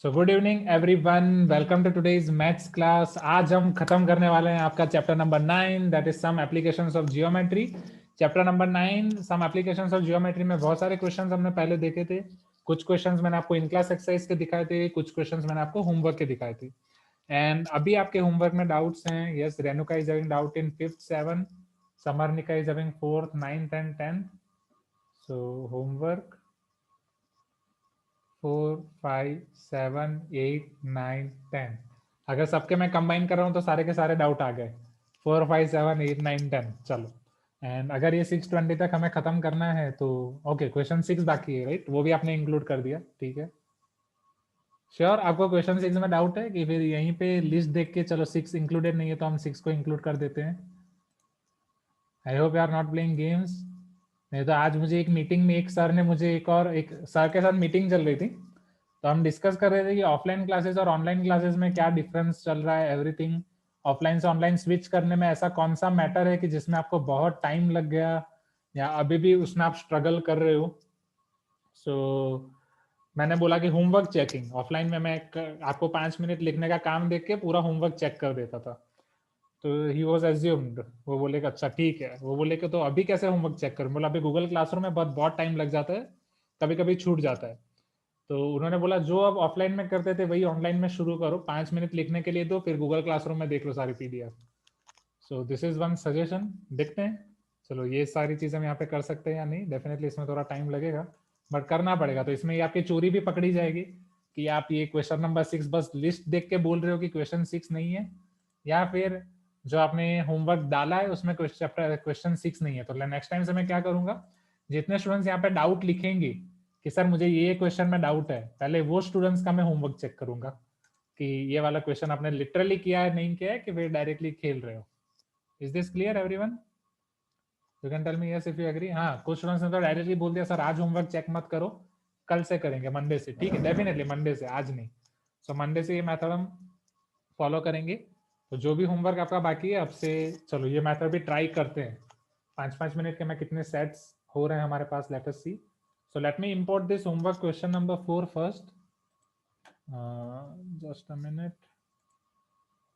So good evening everyone, welcome to today's maths class. आज हम खत्म करने वाले हैं आपका chapter number 9, that is some applications of geometry. Chapter number 9 some applications of geometry में बहुत सारे क्वेश्चंस हमने पहले देखे थे। कुछ क्वेश्चंस मैंने आपको इन क्लास एक्सरसाइज के दिखाए थे, कुछ क्वेश्चंस मैंने आपको होमवर्क के दिखाए थे। एंड अभी आपके होमवर्क में डाउट्स हैं। Yes, Renuka is having doubt in 5th 7th, Samarnika is having 4th 9th and 10th। So homework 4 5 7 8 9 10। अगर सबके मैं कंबाइन कर रहा हूँ तो सारे के सारे डाउट आ गए। 4 5 7 8 9 10। चलो, एंड अगर ये 6:20 तक हमें खत्म करना है तो ओके, क्वेश्चन 6 बाकी है, राइट? वो भी आपने इंक्लूड कर दिया, ठीक है। श्योर, आपको क्वेश्चन 6 में डाउट है कि फिर यहीं पे लिस्ट देख के चलो 6 इंक्लूडेड नहीं है तो हम 6 को इंक्लूड कर देते हैं। I hope you are not playing games. नहीं तो आज मुझे एक मीटिंग में एक सर ने मुझे एक सर के साथ मीटिंग चल रही थी, तो हम डिस्कस कर रहे थे कि ऑफलाइन क्लासेस और ऑनलाइन क्लासेस में क्या डिफरेंस चल रहा है, एवरीथिंग। ऑफलाइन से ऑनलाइन स्विच करने में ऐसा कौन सा मैटर है कि जिसमें आपको बहुत टाइम लग गया या अभी भी उसमें आप स्ट्रगल कर रहे हो। सो मैंने बोला कि होमवर्क चेकिंग ऑफलाइन में मैं आपको 5 मिनट लिखने का काम देख के पूरा होमवर्क चेक कर देता था। तो ही वॉज एज्यूम्ड, वो बोले कि अच्छा ठीक है। वो बोले कि तो अभी कैसे होमवर्क चेक करूं? बोला अभी गूगल क्लासरूम में बहुत बहुत टाइम लग जाता है, कभी कभी छूट जाता है। तो उन्होंने बोला जो अब ऑफलाइन में करते थे वही ऑनलाइन में शुरू करो, 5 मिनट लिखने के लिए दो, फिर गूगल क्लासरूम में देख लो सारी PDF. So this is one suggestion, देखते हैं। चलो, ये सारी चीजें हम यहाँ पे कर सकते हैं या नहीं, डेफिनेटली इसमें थोड़ा टाइम लगेगा बट करना पड़ेगा। तो इसमें ये आपकी चोरी भी पकड़ी जाएगी कि आप ये क्वेश्चन नंबर 6 बस लिस्ट देख के बोल रहे हो कि क्वेश्चन 6 नहीं है, या फिर जो आपने होमवर्क डाला है उसमें क्वेश्चन 6 नहीं है। तो नेक्स्ट टाइम से मैं क्या करूंगा, जितने स्टूडेंट्स यहाँ पे डाउट लिखेंगे कि सर मुझे ये क्वेश्चन में डाउट है, पहले वो स्टूडेंट्स का मैं होमवर्क चेक करूंगा कि ये वाला क्वेश्चन आपने लिटरली किया है नहीं किया है, कि फिर डायरेक्टली खेल रहे हो। Is this clear everyone? You can tell me yes if you agree. हाँ, कुछ स्टूडेंट्स ने तो डायरेक्टली बोल दिया सर आज होमवर्क चेक मत करो, कल से करेंगे, मंडे से। ठीक है, डेफिनेटली मंडे से, आज नहीं। सो मंडे से ये मेथड हम फॉलो करेंगे। तो जो भी होमवर्क आपका बाकी है अब से, चलो ये मेथड भी ट्राई करते हैं। 5-5 मिनट के मैं कितने सेट्स हो रहे हैं हमारे पास, let us see. So let me import this homework question number 4 first. Just a minute.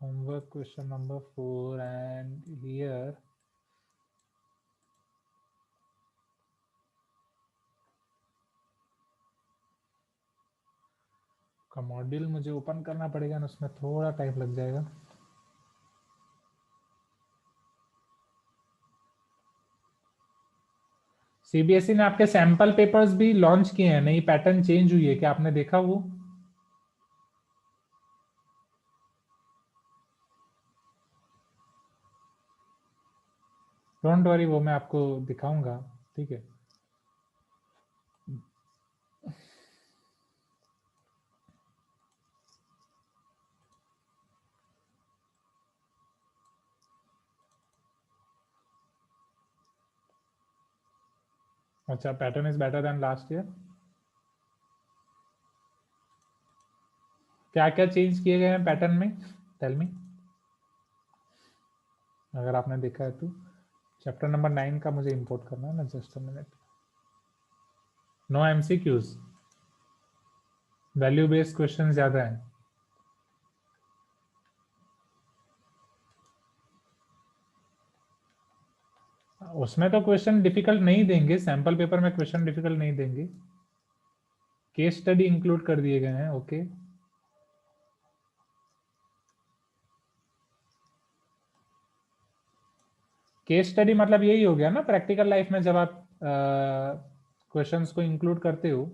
Homework question number 4 and here का मॉड्यूल मुझे ओपन करना पड़ेगा ना, उसमें थोड़ा टाइम लग जाएगा। सीबीएसई ने आपके सैंपल पेपर्स भी लॉन्च किए हैं, नई पैटर्न चेंज हुई है, क्या आपने देखा वो? डोंट वरी, वो मैं आपको दिखाऊंगा, ठीक है। अच्छा, pattern is better than last year. क्या क्या चेंज किए गए हैं पैटर्न में, टेल मी, अगर आपने देखा है तो। चैप्टर नंबर 9 का मुझे इंपोर्ट करना है ना, just a minute. No MCQs, value based question ज्यादा है। उसमें तो क्वेश्चन डिफिकल्ट नहीं देंगे, सैंपल पेपर में क्वेश्चन डिफिकल्ट नहीं देंगे। केस स्टडी इंक्लूड कर दिए गए हैं, ओके। केस स्टडी मतलब यही हो गया ना, प्रैक्टिकल लाइफ में जब आप क्वेश्चंस को इंक्लूड करते हो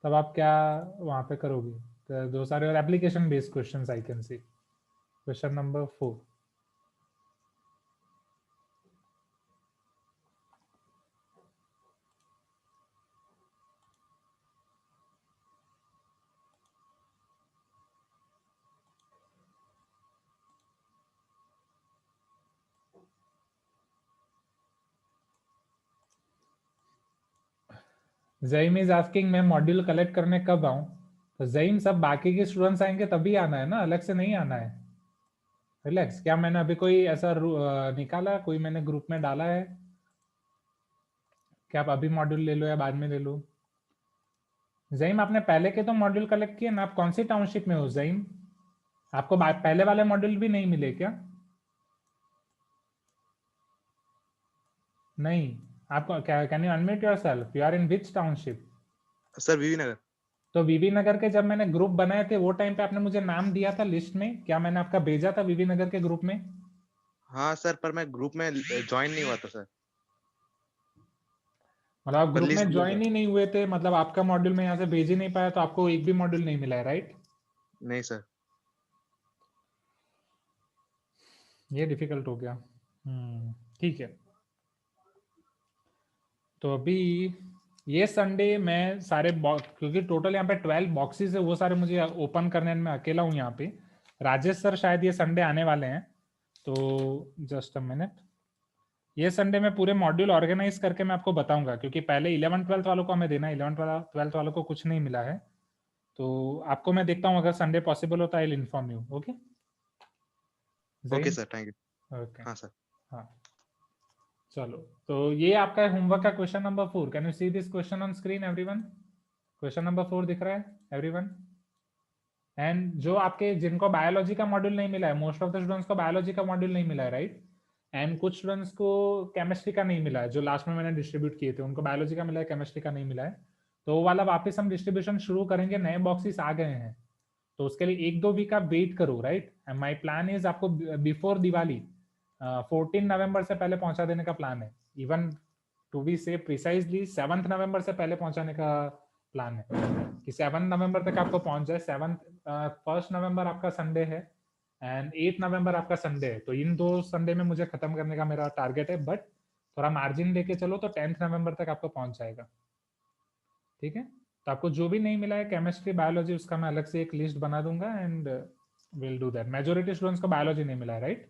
तब आप क्या वहां पे करोगे। दो सारे और application based questions I can see. Question number 4। Zaeem is asking मैं मॉड्यूल कलेक्ट करने कब आऊं? तो जईम, सब बाकी के स्टूडेंट्स आएंगे तभी आना है ना, अलग से नहीं आना है। रिलैक्स। क्या मैंने अभी कोई ऐसा निकाला, कोई मैंने ग्रुप में डाला है कि आप अभी मॉड्यूल ले लो या बाद में ले लो? जईम आपने पहले के तो मॉड्यूल कलेक्ट किए ना, आप कौन सी टाउनशिप में हो जईम? आपको पहले वाले मॉड्यूल भी नहीं मिले क्या? नहीं, आपको क्या, can you unmute yourself? You are in which township? Sir VV Nagar. तो वीवी नगर के जब मैंने ग्रुप बनाए थे वो टाइम पे आपने मुझे नाम दिया था लिस्ट में, क्या मैंने आपका भेजा था वीवी नगर के ग्रुप में? हाँ सर, पर मैं ग्रुप में ज्वाइन नहीं हुआ था सर। मतलब आप पर ग्रुप लिस्ट में दिया था। ज्वाइन ही नहीं हुए थे, मतलब आपका मॉड्यूल में यहाँ से भेज ही नहीं पाया, तो आपको एक भी मॉड्यूल नहीं मिला है, राइट? नहीं सर। ये डिफिकल्ट हो गया। ठीक है। तो अभी ये संडे मैं सारे क्योंकि टोटल यहाँ पे 12 बॉक्सेस है, वो सारे मुझे ओपन करने में अकेला हूँ यहाँ पे। राजेश सर शायद ये संडे आने वाले हैं, तो जस्ट अ मिनट। ये संडे में पूरे मॉड्यूल ऑर्गेनाइज करके मैं आपको बताऊंगा, क्योंकि पहले 11th-12th वालों को हमें देना है, 11th-12th वालों को कुछ नहीं मिला है। तो आपको मैं देखता हूँ, अगर संडे पॉसिबल होता है, I will inform you. Okay okay Jain? Sir, thank you. Okay. हाँ सर। हाँ, चलो। तो ये आपका होमवर्क का question number 4। Can you see this question on screen everyone? Question number 4 दिख रहा है एवरीवन? एंड जो आपके जिनको बायोलॉजी का मॉड्यूल नहीं मिला है, मोस्ट ऑफ द स्टूडेंट्स को बायोलॉजी का मॉड्यूल नहीं मिला है, राइट? एंड कुछ स्टूडेंट्स को केमिस्ट्री का नहीं मिला है, जो लास्ट में मैंने डिस्ट्रीब्यूट किए थे उनको बायोलॉजी का मिला है, केमिस्ट्री का नहीं मिला है। तो वो वाला वापस हम डिस्ट्रीब्यूशन शुरू करेंगे, नए बॉक्सेस आ गए हैं, तो उसके लिए 1-2 वीक आप वेट करो, right? And my plan is आपको बिफोर दिवाली 14 नवंबर से पहले पहुंचा देने का प्लान है। इवन टू बी से प्रिसाइजली 7 नवंबर से पहले पहुंचाने का प्लान है, कि 7 नवंबर तक आपको पहुंच जाए। 1 नवंबर आपका संडे है एंड 8 नवंबर आपका संडे है, तो इन 2 संडे में मुझे खत्म करने का मेरा टारगेट है, बट थोड़ा मार्जिन लेके चलो तो 10 नवंबर तक आपको पहुंच जाएगा। ठीक है, तो आपको जो भी नहीं मिला है केमिस्ट्री बायोलॉजी, उसका मैं अलग से एक लिस्ट बना दूंगा and will do that. Majority students को बायोलॉजी नहीं मिला है, राइट?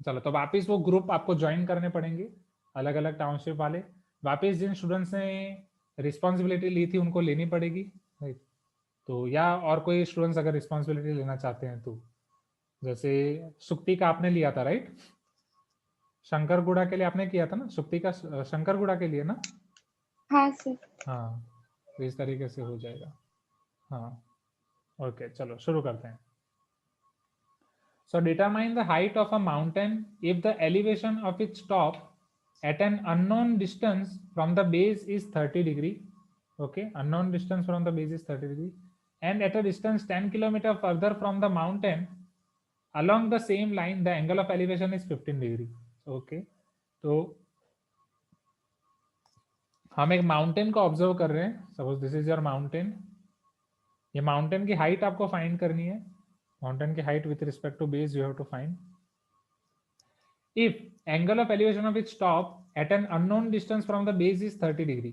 चलो, तो वापिस वो ग्रुप आपको ज्वाइन करने पड़ेंगे, अलग अलग टाउनशिप वाले। वापिस जिन स्टूडेंट्स ने रिस्पॉन्सिबिलिटी ली थी उनको लेनी पड़ेगी, राइट? तो या और कोई स्टूडेंट्स अगर रिस्पॉन्सिबिलिटी लेना चाहते हैं तो, जैसे सुक्ति का आपने लिया था, राइट? शंकर गुड़ा के लिए आपने किया था ना, सुक्ति का शंकर गुड़ा के लिए ना? हाँ सर। हाँ, तो इस तरीके से हो जाएगा। हाँ, ओके, चलो शुरू करते हैं। So determine the height of a mountain if the elevation of its top at an unknown distance from the base is 30 degree. Okay, unknown distance from the base is 30 degree, and at a distance 10 kilometer further from the mountain along the same line the angle of elevation is 15 degree. Okay, तो हम एक mountain को observe कर रहे हैं। Suppose this is your mountain. ये mountain की height आपको फाइंड करनी है। माउंटेन की height with respect to base you have to find. If angle of elevation of its top at an unknown distance from the base is 30 degree,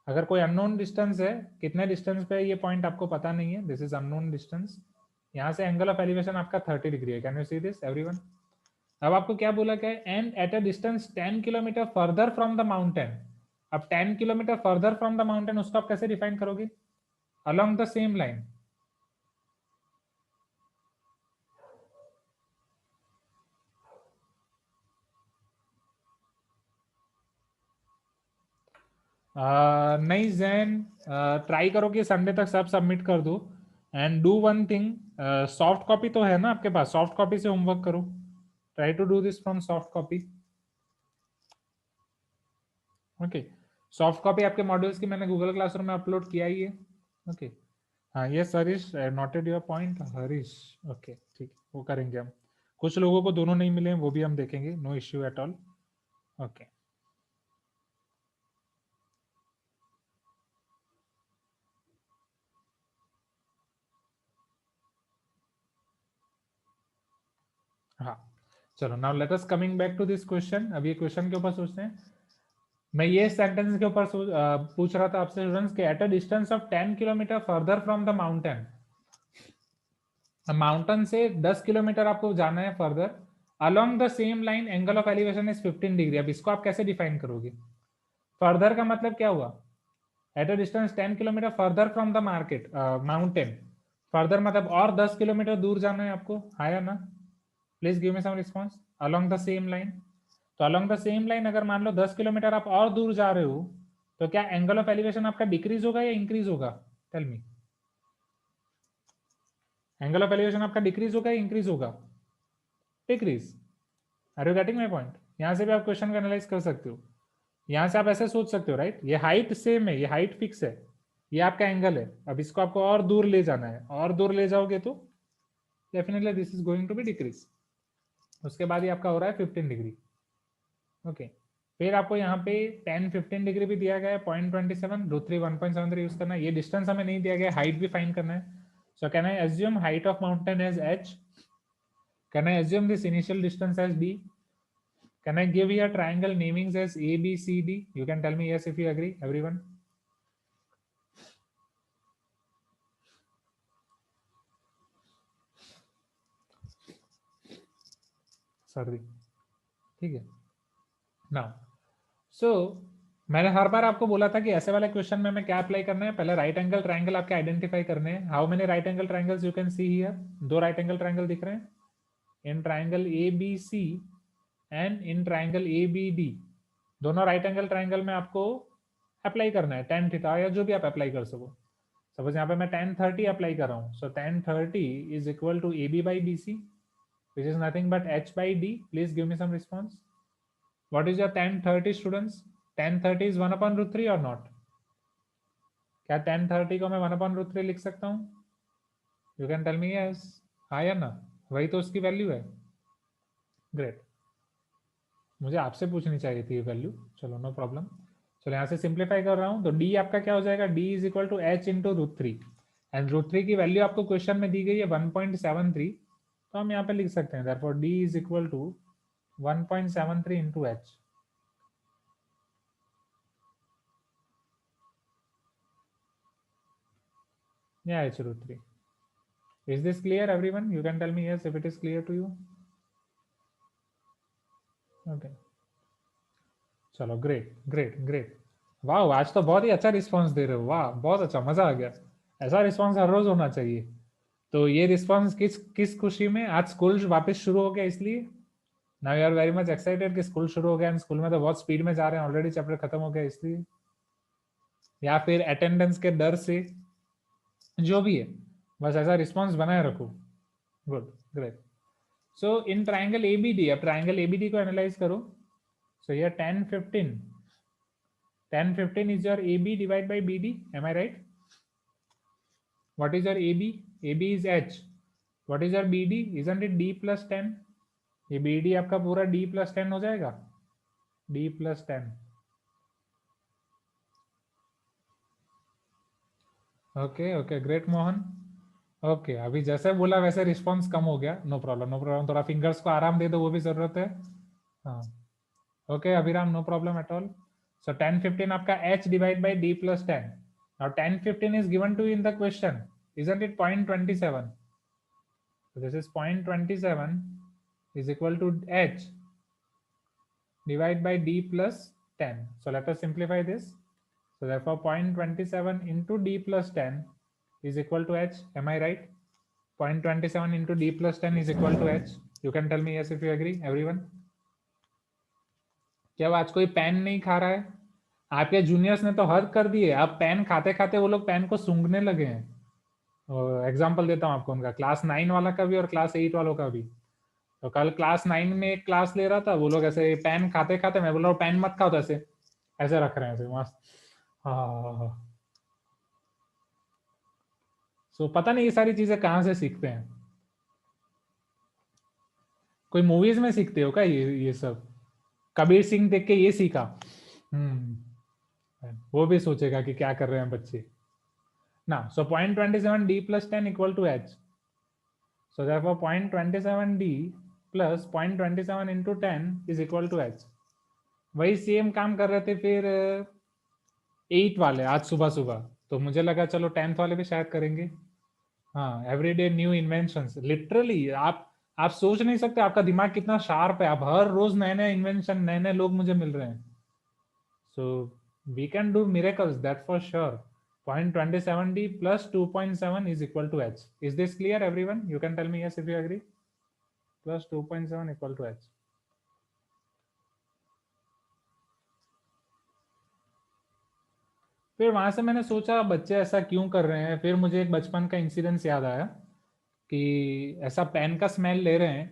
अगर कोई unknown distance है, कितने distance पे ये पॉइंट आपको पता नहीं है, दिस इज अननोन डिस्टेंस, यहाँ से एंगल ऑफ एलिवेशन आपका 30 डिग्री है। Can you see this everyone? अब आपको क्या बोला क्या है? And at a distance 10 kilometre further from the mountain. अब 10 kilometre further from the mountain, उसको आप कैसे डिफाइन करोगे? Along the same line. नहीं जैन, ट्राई करो कि संडे तक सब सबमिट कर दो and do one thing. Soft copy तो है ना आपके पास? सॉफ्ट कॉपी से होमवर्क करो, try to do this from soft copy. Okay, soft copy आपके मॉड्यूल्स की मैंने गूगल क्लासरूम में अपलोड किया ही है। ओके, हाँ yes Harish, noted your point Harish. Okay ठीक, वो करेंगे हम। कुछ लोगों को दोनों नहीं मिले हैं, वो भी हम देखेंगे, no issue at all. Okay, हाँ चलो, now let us coming back to this question. अब ये क्वेश्चन के ऊपर सोचते हैं। मैं ये सेंटेंस के ऊपर पूछ रहा था आपसे स्टूडेंट्स के, at a distance of 10 kilometre further from the mountain, mountain से 10 किलोमीटर आपको जाना है further, along the same line angle of elevation is 15 degree. अब इसको आप कैसे डिफाइन करोगे? फर्दर का मतलब क्या हुआ? At a distance 10 kilometre further from the market mountain, further मतलब और 10 किलोमीटर दूर जाना है आपको, आया ना? Please give me some response. Along the same line, तो अलोंग द सेम लाइन अगर मान लो 10 किलोमीटर आप और दूर जा रहे हो, तो क्या एंगल ऑफ एलिवेशन आपका डिक्रीज होगा या इंक्रीज होगा? Tell me, angle of elevation आपका डिक्रीज होगा या इंक्रीज होगा? Decrease. Are you getting my point? यहाँ से भी आप क्वेश्चन को एनालाइज कर सकते हो। यहाँ से आप ऐसे सोच सकते हो, राइट? ये हाइट सेम है, ये हाइट फिक्स है, ये आपका एंगल है। अब इसको आपको और दूर ले जाना है, और दूर ले जाओगे तो definitely this is going to be decrease. उसके बाद ये आपका हो रहा है 15 डिग्री। ओके, फिर आपको यहाँ पे 10-15 डिग्री भी दिया गया है, 0.27, √3 1.73 यूज करना है। ये डिस्टेंस हमें नहीं दिया गया, हाइट भी फाइंड करना है। So can I assume height of mountain as h? Can I assume this initial distance as d? Can I give here triangle namings as A, B, C, D? You can tell me yes if you agree, everyone. सर्दी, ठीक है। Now so मैंने हर बार आपको बोला था कि ऐसे वाले क्वेश्चन में हमें क्या अप्लाई करना है। पहले राइट एंगल ट्राइंगल आपके आइडेंटिफाई करने हैं। How many right angle triangles you can see here? 2 right angle triangle दिख रहे हैं इन triangle ABC and in triangle ABD। दोनों राइट एंगल ट्राइंगल में आपको अप्लाई करना है tan थीटा या जो भी आप अप्लाई कर सको। सपोज यहाँ पे मैं tan 30 अप्लाई कर रहा हूँ। So tan 30 is equal to AB by BC, which is nothing but h by d. Please give me some response. What is your tan 30, students? Tan 30 is 1/√3 or not? क्या tan 30 को मैं 1/√3 लिख सकता हूँ? You can tell me yes, हाँ या ना? वही तो उसकी वैल्यू है। ग्रेट, मुझे आपसे पूछनी चाहिए थी ये वैल्यू। चलो नो प्रॉब्लम। चलो यहाँ से सिंप्लीफाई कर रहा हूँ, तो d आपका क्या हो जाएगा? d is equal to h into √3, and √3 की वैल्यू आपको क्वेश्चन में दी गई है 1.73, तो हम यहाँ पे लिख सकते हैं therefore d is equal to 1.73 into h। Yeah, h√3. Is this clear, everyone? You can tell me yes if it is clear to you. Okay. चलो ग्रेट ग्रेट ग्रेट। वाह, आज तो बहुत ही अच्छा रिस्पांस दे रहे हो। वाह, बहुत अच्छा, मजा आ गया। ऐसा रिस्पांस हर रोज होना चाहिए। तो ये रिस्पांस किस किस खुशी में? आज स्कूल वापस शुरू हो गया इसलिए। Now you are very much excited कि स्कूल शुरू हो गया। स्कूल में तो बहुत स्पीड में जा रहे हैं, ऑलरेडी चैप्टर खत्म हो गया इसलिए, या फिर अटेंडेंस के डर से? जो भी है, बस ऐसा रिस्पांस बनाए रखो। Good, great. So in triangle ABD, अब ट्राइंगल ABD को एनालाइज करो। सो ये 10-15, 10-15 is your AB divided by BD, am I right? What is your AB? AB is H. What is your BD? Isn't it D plus 10? ये BD आपका पूरा D plus 10 हो जाएगा, D plus 10। Okay okay, great Mohan. Okay, अभी जैसे बोला वैसे response कम हो गया। नो प्रॉब्लम नो प्रॉब्लम, थोड़ा फिंगर्स को आराम दे दो, वो भी जरूरत है। हाँ, okay Abhiram, no problem at all. So 10-15 आपका h divide by d plus 10। Now 10-15 is given to you in the question, isn't it 0.27? So this is 0.27 is equal to h divided by d plus 10. So let us simplify this. So therefore 0.27 into d plus 10 is equal to h. Am I right? 0.27 into d plus 10 is equal to h. You can tell me yes if you agree, everyone. क्या आज कोई pen नहीं खा रहा है? आपके juniors ने तो हद कर दी है। अब पेन खाते खाते वो लोग पेन को सूंघने लगे हैं। एग्जाम्पल देता हूँ आपको, उनका क्लास 9 वाला का भी और क्लास 8 वालों का भी। तो कल क्लास 9 में एक क्लास ले रहा था, वो लोग ऐसे पेन खाते खाते, मैं बोल रहा हूँ पेन मत खाओ, तो ऐसे ऐसे रख रहे हैं ऐसे मस्त। हाँ, सो पता नहीं ये सारी चीजें कहाँ से सीखते हैं। कोई मूवीज में सीखते हो क्या ये सब? कबीर सिंह देख के ये सीखा? वो भी सोचेगा कि क्या कर रहे हैं बच्चे ना। सो 0.27 d plus 10 equal to h. So therefore 0.27 d plus 0.27 into 10 is equal to h. वही सेम काम कर रहे थे फिर 8 वाले आज सुबह सुबह, तो मुझे लगा चलो 10th वाले भी शायद करेंगे। हाँ, एवरीडे न्यू इन्वेंशंस, लिटरली आप सोच नहीं सकते आपका दिमाग कितना शार्प है। आप हर रोज नए नए इन्वेंशन, नए नए लोग मुझे मिल रहे हैं। So we can do miracles, that for sure. 0.27d plus 2.7 is equal to h. Is this clear, everyone? You can tell me yes if you agree. Plus 2.7 equal to h. फिर वहां से मैंने सोचा बच्चे ऐसा क्यों कर रहे हैं। फिर मुझे एक बचपन का इंसिडेंस याद आया कि ऐसा पेन का स्मेल ले रहे हैं।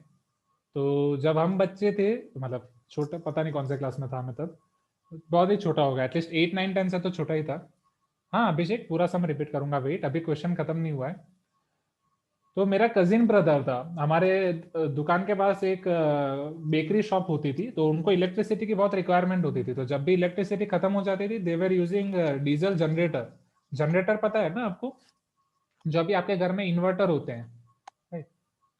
तो जब हम बच्चे थे, मतलब छोटा, पता नहीं कौन से क्लास में था मैं तब, बहुत ही छोटा होगा, एटलीस्ट 8 9 10 से तो छोटा ही था। हाँ अभिषेक, पूरा सम रिपीट करूंगा, वेट, अभी क्वेश्चन खत्म नहीं हुआ है। तो मेरा कजिन ब्रदर था, हमारे दुकान के पास एक बेकरी शॉप होती थी, तो उनको इलेक्ट्रिसिटी की बहुत रिक्वायरमेंट होती थी। तो जब भी इलेक्ट्रिसिटी खत्म हो जाती थी, देवर यूजिंग डीजल जनरेटर। जनरेटर पता है ना आपको, जो अभी आपके घर में इन्वर्टर होते हैं, right?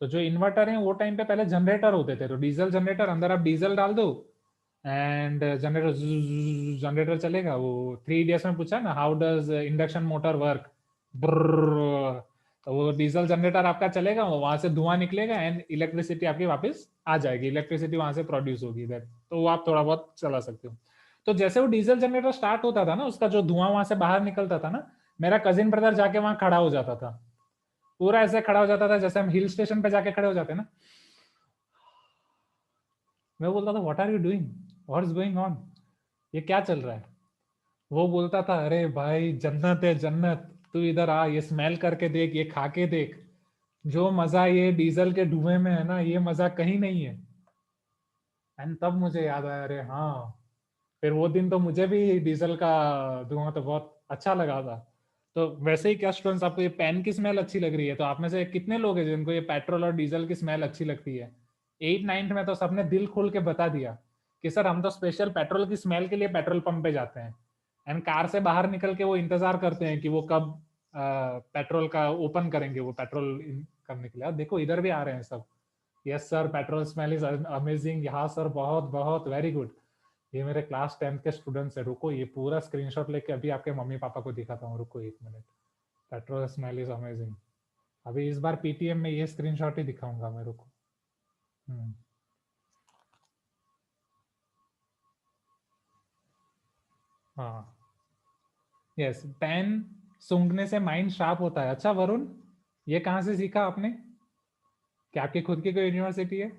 तो जो इन्वर्टर है वो टाइम पे पहले जनरेटर होते थे, तो डीजल जनरेटर, अंदर आप डीजल डाल दो एंड जनरेटर जनरेटर चलेगा। वो 3 इडियट्स में पूछा ना, how does induction motor work, तो वो डीजल जनरेटर आपका चलेगा, वहां से धुआं निकलेगा एंड इलेक्ट्रिसिटी आपकी वापस आ जाएगी, इलेक्ट्रिसिटी वहां से प्रोड्यूस होगी इधर, तो वो आप थोड़ा बहुत चला सकते हो। तो जैसे वो डीजल जनरेटर स्टार्ट होता था ना, उसका जो धुआं वहां से बाहर निकलता था ना, मेरा कजिन ब्रदर जाके वहां खड़ा हो जाता था, पूरा ऐसे खड़ा हो जाता था जैसे हम हिल स्टेशन पे जाके खड़े हो जाते हैं ना। मैं बोलता था what are you doing, what is going on, ये क्या चल रहा है। वो बोलता था अरे भाई जन्नत है जन्नत, तू इधर आ, ये स्मेल करके देख, ये खा के देख, जो मजा ये डीजल के धुएं में है ना, ये मजा कहीं नहीं है। एंड तब मुझे याद आया, अरे हाँ, फिर वो दिन तो मुझे भी डीजल का धुआं तो बहुत अच्छा लगा था। तो वैसे ही क्या स्टूडेंट्स, आपको ये पेन की स्मेल अच्छी लग रही है, तो आप में से कितने लोग हैं जिनको ये पेट्रोल और डीजल की स्मेल अच्छी लगती है। 8 9 में तो सबने दिल खोल के बता दिया कि सर हम तो स्पेशल पेट्रोल की स्मेल के लिए पेट्रोल पंप पे जाते हैं, एंड कार से बाहर निकल के वो इंतजार करते हैं कि वो कब पेट्रोल का ओपन करेंगे, वो पेट्रोल करने के लिए। देखो इधर भी आ रहे हैं सब, yes sir petrol smell is amazing, यहाँ सर बहुत बहुत वेरी गुड। ये मेरे क्लास 10th के स्टूडेंट्स है, रुको ये पूरा स्क्रीनशॉट लेके अभी आपके मम्मी पापा को दिखाता हूँ, रुको 1 minute. Petrol smell is amazing, अभी इस बार पीटीएम में ये स्क्रीनशॉट ही दिखाऊंगा मैं, रुको। हम्म, हाँ यस, पेन सूंघने से माइंड शार्प होता है। अच्छा वरुण, ये कहाँ से सीखा आपने, क्या आपकी खुद की कोई यूनिवर्सिटी है।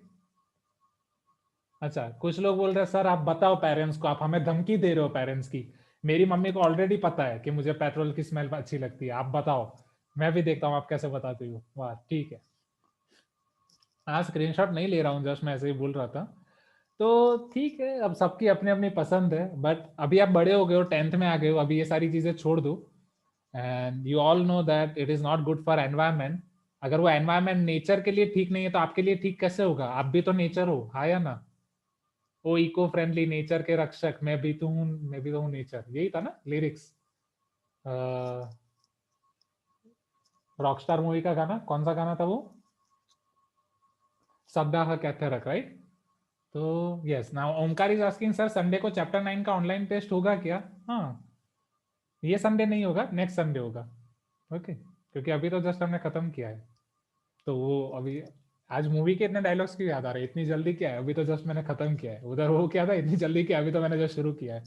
अच्छा, कुछ लोग बोल रहे हैं सर आप बताओ पेरेंट्स को, आप हमें धमकी दे रहे हो पेरेंट्स की। मेरी मम्मी को ऑलरेडी पता है कि मुझे पेट्रोल की स्मेल अच्छी लगती है, आप बताओ, मैं भी देखता हूँ आप कैसे बताती हो। वाह ठीक है, हाँ स्क्रीनशॉट नहीं ले रहा हूँ, जस्ट मैं ऐसे ही बोल रहा था। तो ठीक है, अब सबकी अपनी अपनी पसंद है, बट अभी आप बड़े हो गए हो, 10th में आ गए हो, अभी ये सारी चीजें छोड़ दो। And you all know that it is not good for environment. अगर वो एनवायरमेंट नेचर के लिए ठीक नहीं है, तो आपके लिए ठीक कैसे होगा, आप भी तो नेचर हो, हाँ या ना। ओ इको फ्रेंडली नेचर के रक्षक, मैं भी तो हूँ, मैं भी तो हूँ नेचर, यही था ना लिरिक्स, रॉकस्टार मूवी का गाना, कौन सा गाना था वो, सद्दाह कहते रख, राइट। तो yes, now Omkar is asking sir Sunday को चैप्टर 9 का ऑनलाइन टेस्ट होगा क्या। हाँ, ये संडे नहीं होगा, नेक्स्ट संडे होगा, ओके क्योंकि अभी तो जस्ट हमने खत्म किया है। तो वो अभी, आज मूवी के इतने डायलॉग्स क्यों याद आ रहे हैं, इतनी जल्दी क्या है, अभी तो जस्ट मैंने खत्म किया है, उधर वो क्या था इतनी जल्दी क्या, अभी तो मैंने जस्ट शुरू किया है,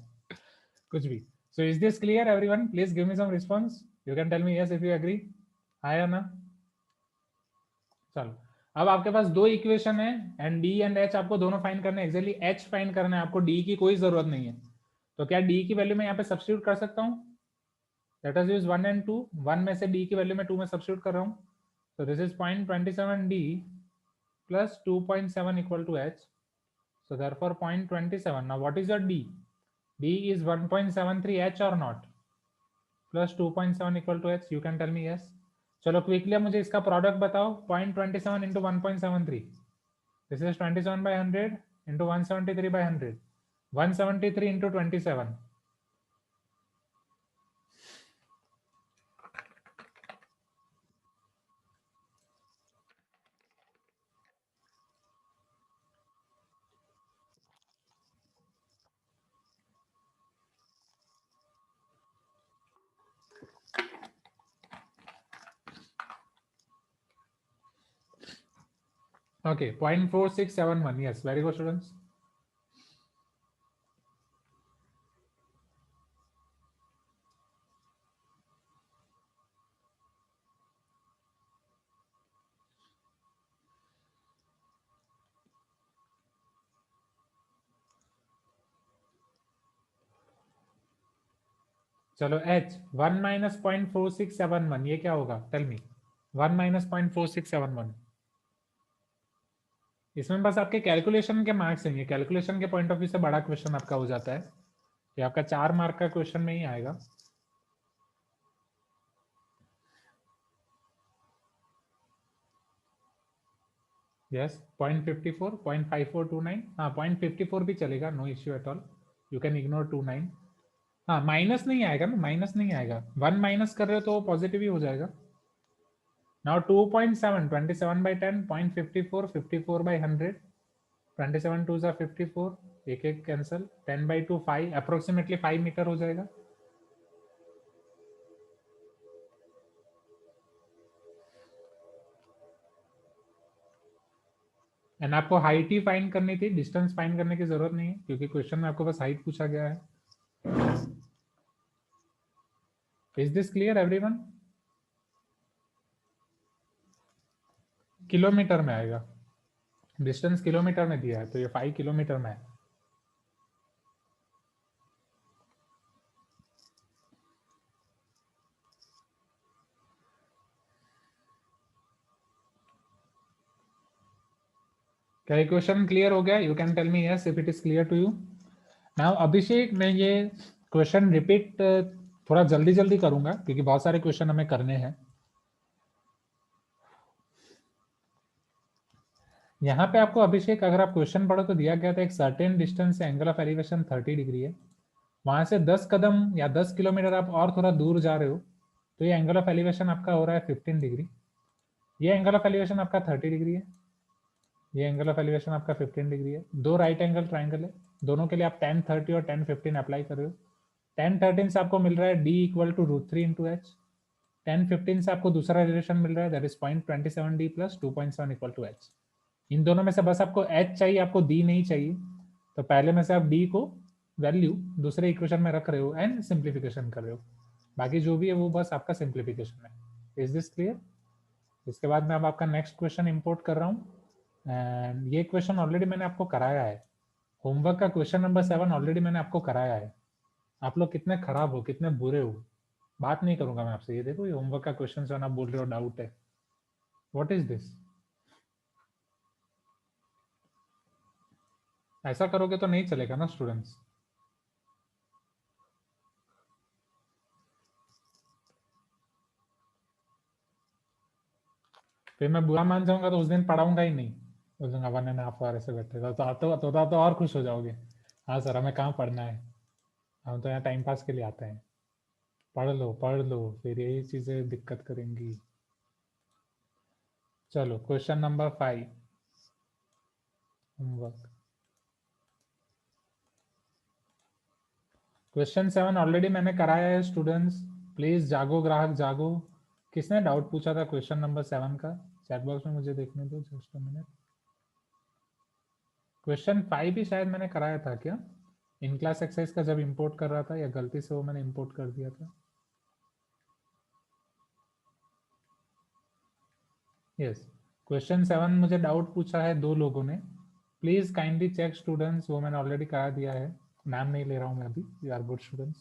कुछ भी। So is this clear everyone, please give me some response, you can tell me yes if you agree, हाँ या ना। चलो, अब आपके पास दो इक्वेशन है एंड डी एंड एच आपको दोनों फाइंड करने हैं, एक्चुअली एच फाइंड करना है आपको, डी की कोई जरूरत नहीं है। तो क्या डी की वैल्यू मैं यहाँ पे सब्स्टिट्यूट कर सकता हूँ, लेट अस यूज 1 एंड 2, 1 में से डी की वैल्यू में 2 में सब्स्टिट्यूट कर रहा हूँ। so this is 0.27 d plus 2.7 equal to h, so therefore 0.27, now what is your d, d is 1.73 h or not, plus 2.7 equal to h, you can tell me yes। चलो quickly मुझे इसका product बताओ, 0.27 into 1.73, this is 27/100 into 173/100, 173 into 27। Okay, 0.4671, yes, very good students। चलो h 1 minus 0.4671, ये क्या होगा? Tell मी। 1 minus 0.4671, इसमें बस आपके कैलकुलेशन के मार्क्स हैं, ये कैलकुलेशन के पॉइंट ऑफ व्यू से बड़ा क्वेश्चन आपका हो जाता है, ये आपका 4 मार्क का क्वेश्चन में ही आएगा। यस 0.54, 0.5429, हाँ 0.54 भी चलेगा, no issue at all, you can ignore 29। हाँ माइनस नहीं आएगा ना, माइनस नहीं आएगा, 1 माइनस कर रहे हो तो पॉजिटिव ही हो जाएगा। नाउ 2.7, 27 by 10, 0.54, 54 by 100, 27 2 जा 54, एक एक कैंसिल, 10 by 2 5, अप्रोक्सीमेटली 5 मीटर हो जाएगा। एंड आपको हाइट ही फाइंड करनी थी, डिस्टेंस फाइंड करने की जरूरत नहीं है, क्योंकि क्वेश्चन में आपको बस हाइट पूछा गया है। Is this clear everyone? Kilometre में आएगा, डिस्टेंस किलोमीटर में दिया है, तो ये 5 किलोमीटर में है। क्या ये क्वेश्चन क्लियर हो गया? You can tell me yes if it is clear to you. Now Abhishek, मैं ये क्वेश्चन रिपीट थोड़ा जल्दी जल्दी करूंगा, क्योंकि बहुत सारे क्वेश्चन हमें करने हैं। यहाँ पे आपको अभिषेक, अगर आप क्वेश्चन पढ़ो तो दिया गया था एक सर्टेन डिस्टेंस से एंगल ऑफ एलिवेशन 30 डिग्री है, वहां से 10 कदम या 10 किलोमीटर आप और थोड़ा दूर जा रहे हो, तो ये एंगल ऑफ एलिवेशन आपका हो रहा है 15 डिग्री, ये एंगल ऑफ एलिवेशन आपका 30 डिग्री है, ये एंगल ऑफ एलिवेशन आपका 15 डिग्री है। दो राइट एंगल ट्राइंगल है, दोनों के लिए आप 10 30 और 10 15 अप्लाई कर रहे हो। 10 13 से आपको मिल रहा है d equal to √3 into H. 10 15 से आपको दूसरा रिलेशन मिल रहा है, that is 0.27d plus 2.7 equal to H. इन दोनों में से बस आपको h चाहिए, आपको d नहीं चाहिए, तो पहले में से आप d को वैल्यू दूसरे इक्वेशन में रख रहे हो एंड सिंप्लीफिकेशन कर रहे हो, बाकी जो भी है वो बस आपका सिंप्लीफिकेशन है। Is this clear? इसके बाद मैं अब आपका नेक्स्ट क्वेश्चन इंपोर्ट कर रहा हूँ, एंड ये क्वेश्चन ऑलरेडी मैंने आपको कराया है, होमवर्क का क्वेश्चन नंबर 7 ऑलरेडी मैंने आपको कराया है। आप लोग कितने खराब हो, कितने बुरे हो, बात नहीं करूंगा मैं आपसे। ये देखो, ये होमवर्क का क्वेश्चन जो आप बोल रहे हो डाउट है, व्हाट इज दिस? ऐसा करोगे तो नहीं चलेगा ना स्टूडेंट्स। फिर मैं बुरा मान जाऊंगा तो उस दिन पढ़ाऊंगा ही नहीं, बोल दूंगा 1.5 आवर ऐसे बैठे तो और खुश हो जाओगे। हाँ सर, हमें कहाँ पढ़ना है, हम तो यहाँ टाइम पास के लिए आते हैं। पढ़ लो, फिर यही चीजें दिक्कत करेंगी। चलो question number 5 homework. Question 7 already मैंने कराया है स्टूडेंट्स, प्लीज जागो ग्राहक जागो। किसने डाउट पूछा था क्वेश्चन नंबर 7 का? चैट बॉक्स में मुझे देखने दो जस्ट अ मिनट। क्वेश्चन 5 भी शायद मैंने कराया था क्या इन क्लास एक्सरसाइज का, जब इंपोर्ट कर रहा था, या गलती से वो मैंने इंपोर्ट कर दिया था? यस, क्वेश्चन 7 मुझे डाउट पूछा है 2 लोगों ने, प्लीज काइंडली चेक स्टूडेंट्स, वो मैंने ऑलरेडी करा दिया है, नाम नहीं ले रहा हूँ मैं अभी, you are good students.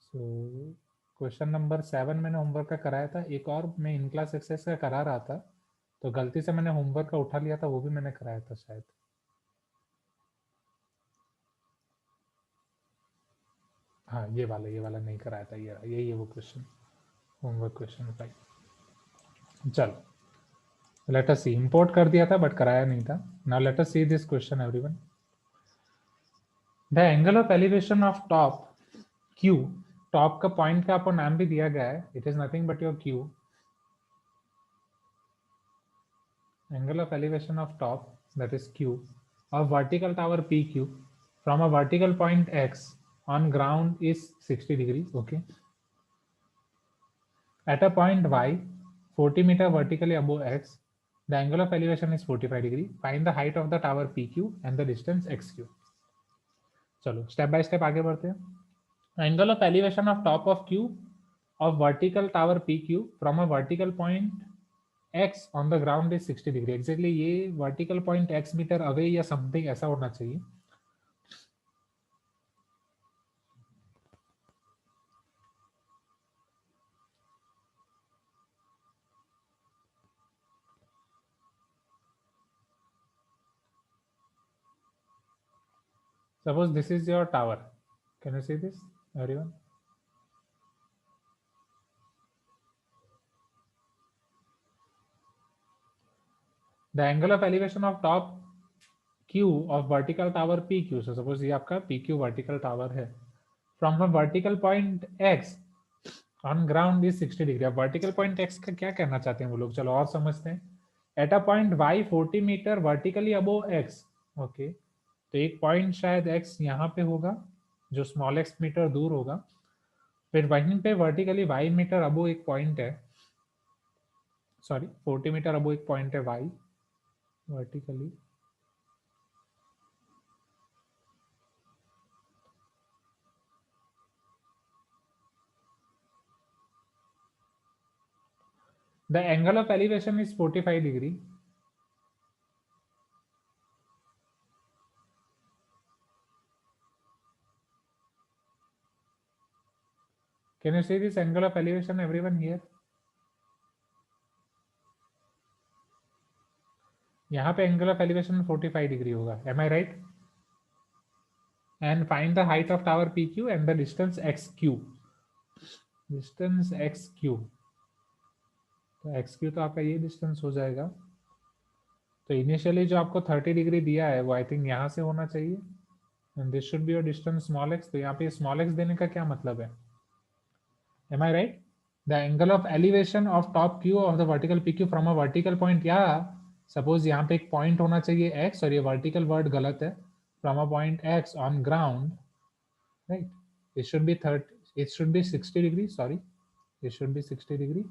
So question number 7 मैंने होमवर्क का कराया था, एक और मैं इन क्लास एक्सरसाइज का करा रहा था, तो गलती से मैंने होमवर्क का उठा लिया था, वो भी मैंने कराया था शायद। हाँ ये वाला नहीं कराया था, ये यही है वो क्वेश्चन, होमवर्क क्वेश्चन 5। चलो लेट अस सी, इंपोर्ट कर दिया था बट कराया नहीं था। Now let us see this question everyone. The angle of elevation of top Q, top का पॉइंट का आपको नाम भी दिया गया है, it is nothing but your Q, angle of elevation of top, that is Q, of vertical tower PQ from a vertical point X on ground is 60 degree. Okay, at a point Y 40 meter vertically above X, the angle of elevation is 45 degree. Find the height of the tower PQ and the distance XQ. चलो step by step आगे बढ़ते हैं। Angle of elevation of top of Q of vertical tower PQ from a vertical point X on the ground is 60 degree. Exactly ये vertical point X metre away या something ऐसा होना चाहिए। Suppose this is your tower. Can you see this, everyone? The angle of elevation of top Q of vertical tower PQ. So suppose ये आपका PQ vertical tower है. From a vertical point X on ground is 60 degree. अब vertical point X का क्या कहना चाहते हैं वो लोग, चलो और समझते हैं. At a point Y 40 meter vertically above X. Okay. तो एक पॉइंट शायद x यहाँ पे होगा जो स्मॉल x मीटर दूर होगा, फिर वहीं पे वर्टिकली y मीटर अबो एक पॉइंट है, सॉरी 40 मीटर अबो एक पॉइंट है y vertically, the angle of elevation is 45 degree. Can you see this angle of elevation everyone here? यहाँ पे एंगल ऑफ एलिवेशन 45 डिग्री होगा. Am I right? And find the height of tower P Q and the distance X Q. Distance X Q, तो X Q तो आपका ये distance हो जाएगा. तो इनिशियली जो आपको 30 डिग्री दिया है वो आई थिंक यहाँ से होना चाहिए, and this should be your distance small x. तो यहाँ पे स्मॉल एक्स देने का क्या मतलब है? Am I right? The angle of elevation of top Q of the vertical P Q from a vertical point, या सपोज यहाँ पे एक पॉइंट होना चाहिए एक्स और ये वर्टिकल वर्ड गलत है, from a point x on ground, right? It should be 60 degree, sorry it should be 60 degree,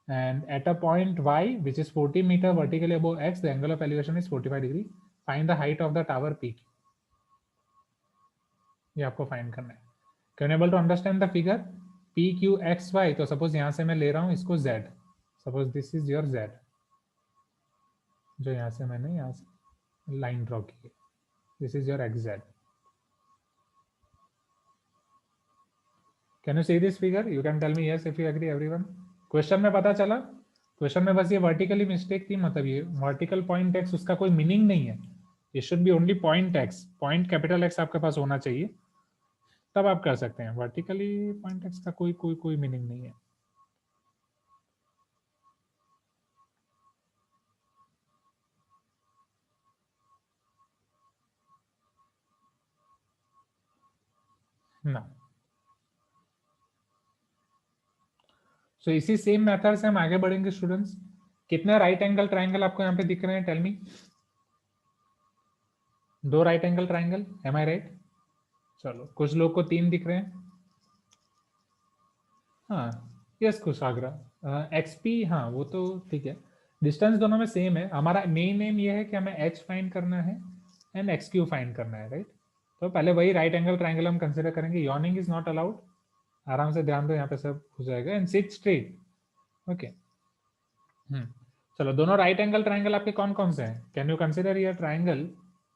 and at a point y which is 40 meter vertically above x the angle of elevation is 45 degree. Find the height of the tower peak. ये आपको find करना है. Can able to understand the figure P Q X Y? तो suppose यहाँ से मैं ले रहा हूँ इसको z, suppose this is your z, जो यहाँ से मैंने यहाँ से लाइन ड्रॉ की है, this is your X z. Can you see this figure? You can tell me yes if you agree everyone. Question में पता चला? क्वेश्चन में बस ये वर्टिकली मिस्टेक थी, मतलब ये वर्टिकल पॉइंट एक्स उसका कोई मीनिंग नहीं है. ये should be only point x, point capital x आपके पास होना चाहिए, तब आप कर सकते हैं. वर्टिकली पॉइंट एक्स का कोई कोई कोई मीनिंग नहीं है. ना. सो इसी सेम मेथड से हम आगे बढ़ेंगे स्टूडेंट्स. कितने राइट एंगल ट्राइंगल आपको यहाँ पे दिख रहे हैं? Tell me. 2 right angle triangle, am I right? चलो, कुछ लोग को 3 दिख रहे हैं. हाँ यस कुशाग्रा, एक्सपी, हाँ वो तो ठीक है. डिस्टेंस दोनों में सेम है. हमारा मेन एम ये है कि हमें एच फाइंड करना है एंड एक्स क्यू फाइंड करना है, राइट? तो पहले वही राइट एंगल ट्राइंगल हम कंसिडर करेंगे. Yawning is not allowed. आराम से ध्यान दो, यहाँ पे सब हो जाएगा. And sit straight. ओके. चलो, दोनों राइट एंगल ट्राइंगल आपके कौन कौन से हैं? कैन यू कंसिडर ये triangle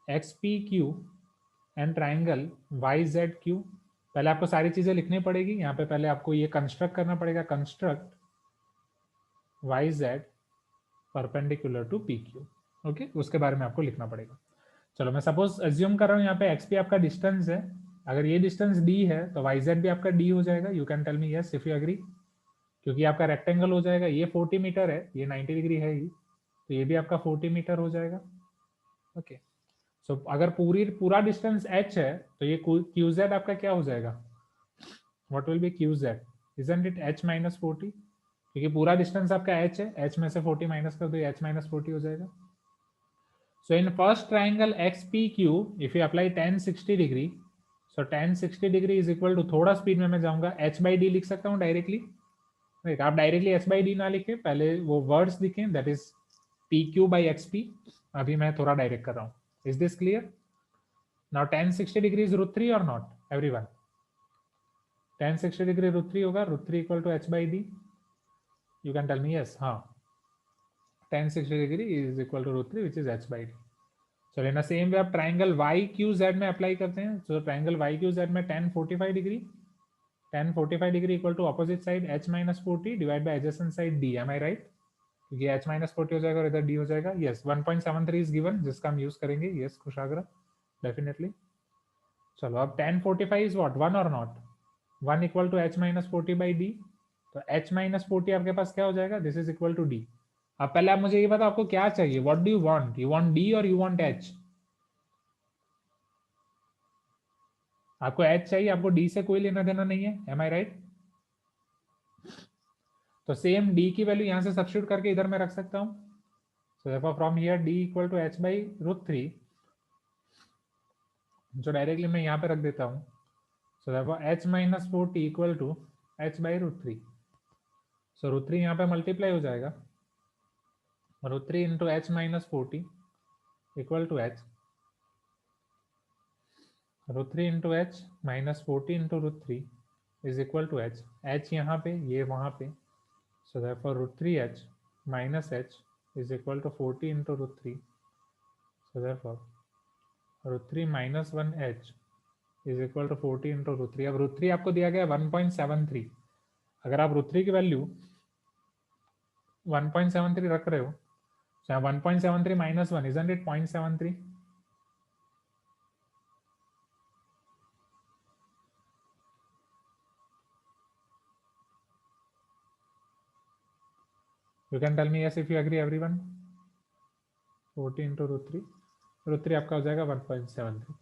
X P Q and triangle Y Z Q. पहले आपको सारी चीजें लिखनी पड़ेगी. यहाँ पे पहले आपको ये कंस्ट्रक्ट करना पड़ेगा, construct Y Z perpendicular to P Q. Okay, उसके बारे में आपको लिखना पड़ेगा. चलो, मैं सपोज एज्यूम कर रहा हूँ यहाँ पे एक्स पी आपका डिस्टेंस है. अगर ये डिस्टेंस डी है तो वाई जेड भी आपका डी हो जाएगा. You can tell me yes if you agree, क्योंकि आपका रेक्टेंगल हो जाएगा. ये 40 मीटर है, ये 90 डिग्री है ही, तो ये भी आपका 40 मीटर हो जाएगा. ओके. सो अगर पूरा डिस्टेंस h है तो ये QZ आपका क्या हो जाएगा? What will be QZ? Isn't it h minus 40? क्योंकि पूरा डिस्टेंस आपका h है, h में से 40 माइनस कर दो, ये h माइनस 40 हो जाएगा. So in first triangle XPQ if you apply tan 60 degree, so tan 60 degree is equal to, थोड़ा स्पीड में मैं जाऊंगा, h/d लिख सकता हूँ डायरेक्टली. आप डायरेक्टली h/d ना लिखे, पहले वो वर्ड्स लिखें, दैट इज PQ/XP. अभी मैं थोड़ा डायरेक्ट कर रहा हूँ. Is this clear? Now tan 60 degree is √3 or not? Everyone. Tan 60 degree √3 होगा. √3 equal to h/d. You can tell me yes. हाँ. Tan 60 degree is equal to √3 which is h/d. So in the same way आप triangle YQZ में apply करते हैं. So triangle YQZ में tan 45 degree. Tan 45 degree equal to opposite side h minus 40 divided by adjacent side d. Am I right? क्योंकि h minus 40 हो जाएगा और इधर d हो जाएगा. Yes, 1.73 is given जिसका हम यूज करेंगे. Yes, Kushagra, definitely. चलो अब tan 45 इज व्हाट 1 और not 1 equal to h minus 40 by D. तो h माइनस 40 आपके पास क्या हो जाएगा, this is equal to D. अब पहले आप मुझे ये बताओ आपको क्या चाहिए, what do you want D और यू वांट h? आपको h चाहिए, आपको d से कोई लेना देना नहीं है, एम आई राइट? तो सेम d की वैल्यू यहां से सब्स्टिट्यूट करके इधर मैं रख सकता हूं। So therefore from here d equal to h by root 3, जो डायरेक्टली मैं यहाँ पे रख देता हूँ। So therefore h minus 40 equal to h by root 3। So root 3 यहाँ पे मल्टीप्लाई हो जाएगा, root 3 into h minus 40 equal to h, root 3 into h minus 40 into root 3 is equal to h। h यहाँ पे, ये वहाँ पे। So therefore root 3h minus h is equal to 40 into root 3। So therefore root 3 minus 1h is equal to 40 into root 3। अब root 3 आपको दिया गया 1.73। अगर आप रूट 3 की वैल्यू 1.73 रख रहे हो, so 1.73 minus 1 isn't it 0.73? You can tell me yes if you agree everyone. 40 into root 3 आपका हो जाएगा 1.73।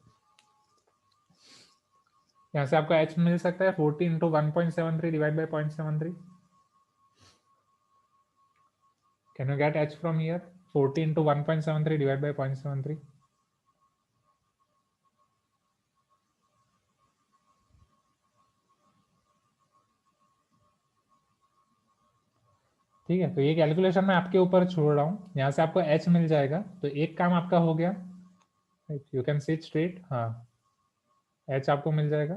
यहाँ से आपको h मिल सकता है 40 into 1.73 divide by 0.73। Can you get h from here? 40 into 1.73 divide by 0.73। ठीक है, तो ये कैलकुलेशन मैं आपके ऊपर छोड़ रहा हूँ। यहाँ से आपको h मिल जाएगा, तो एक काम आपका हो गया। You can sit straight. हाँ, h आपको मिल जाएगा।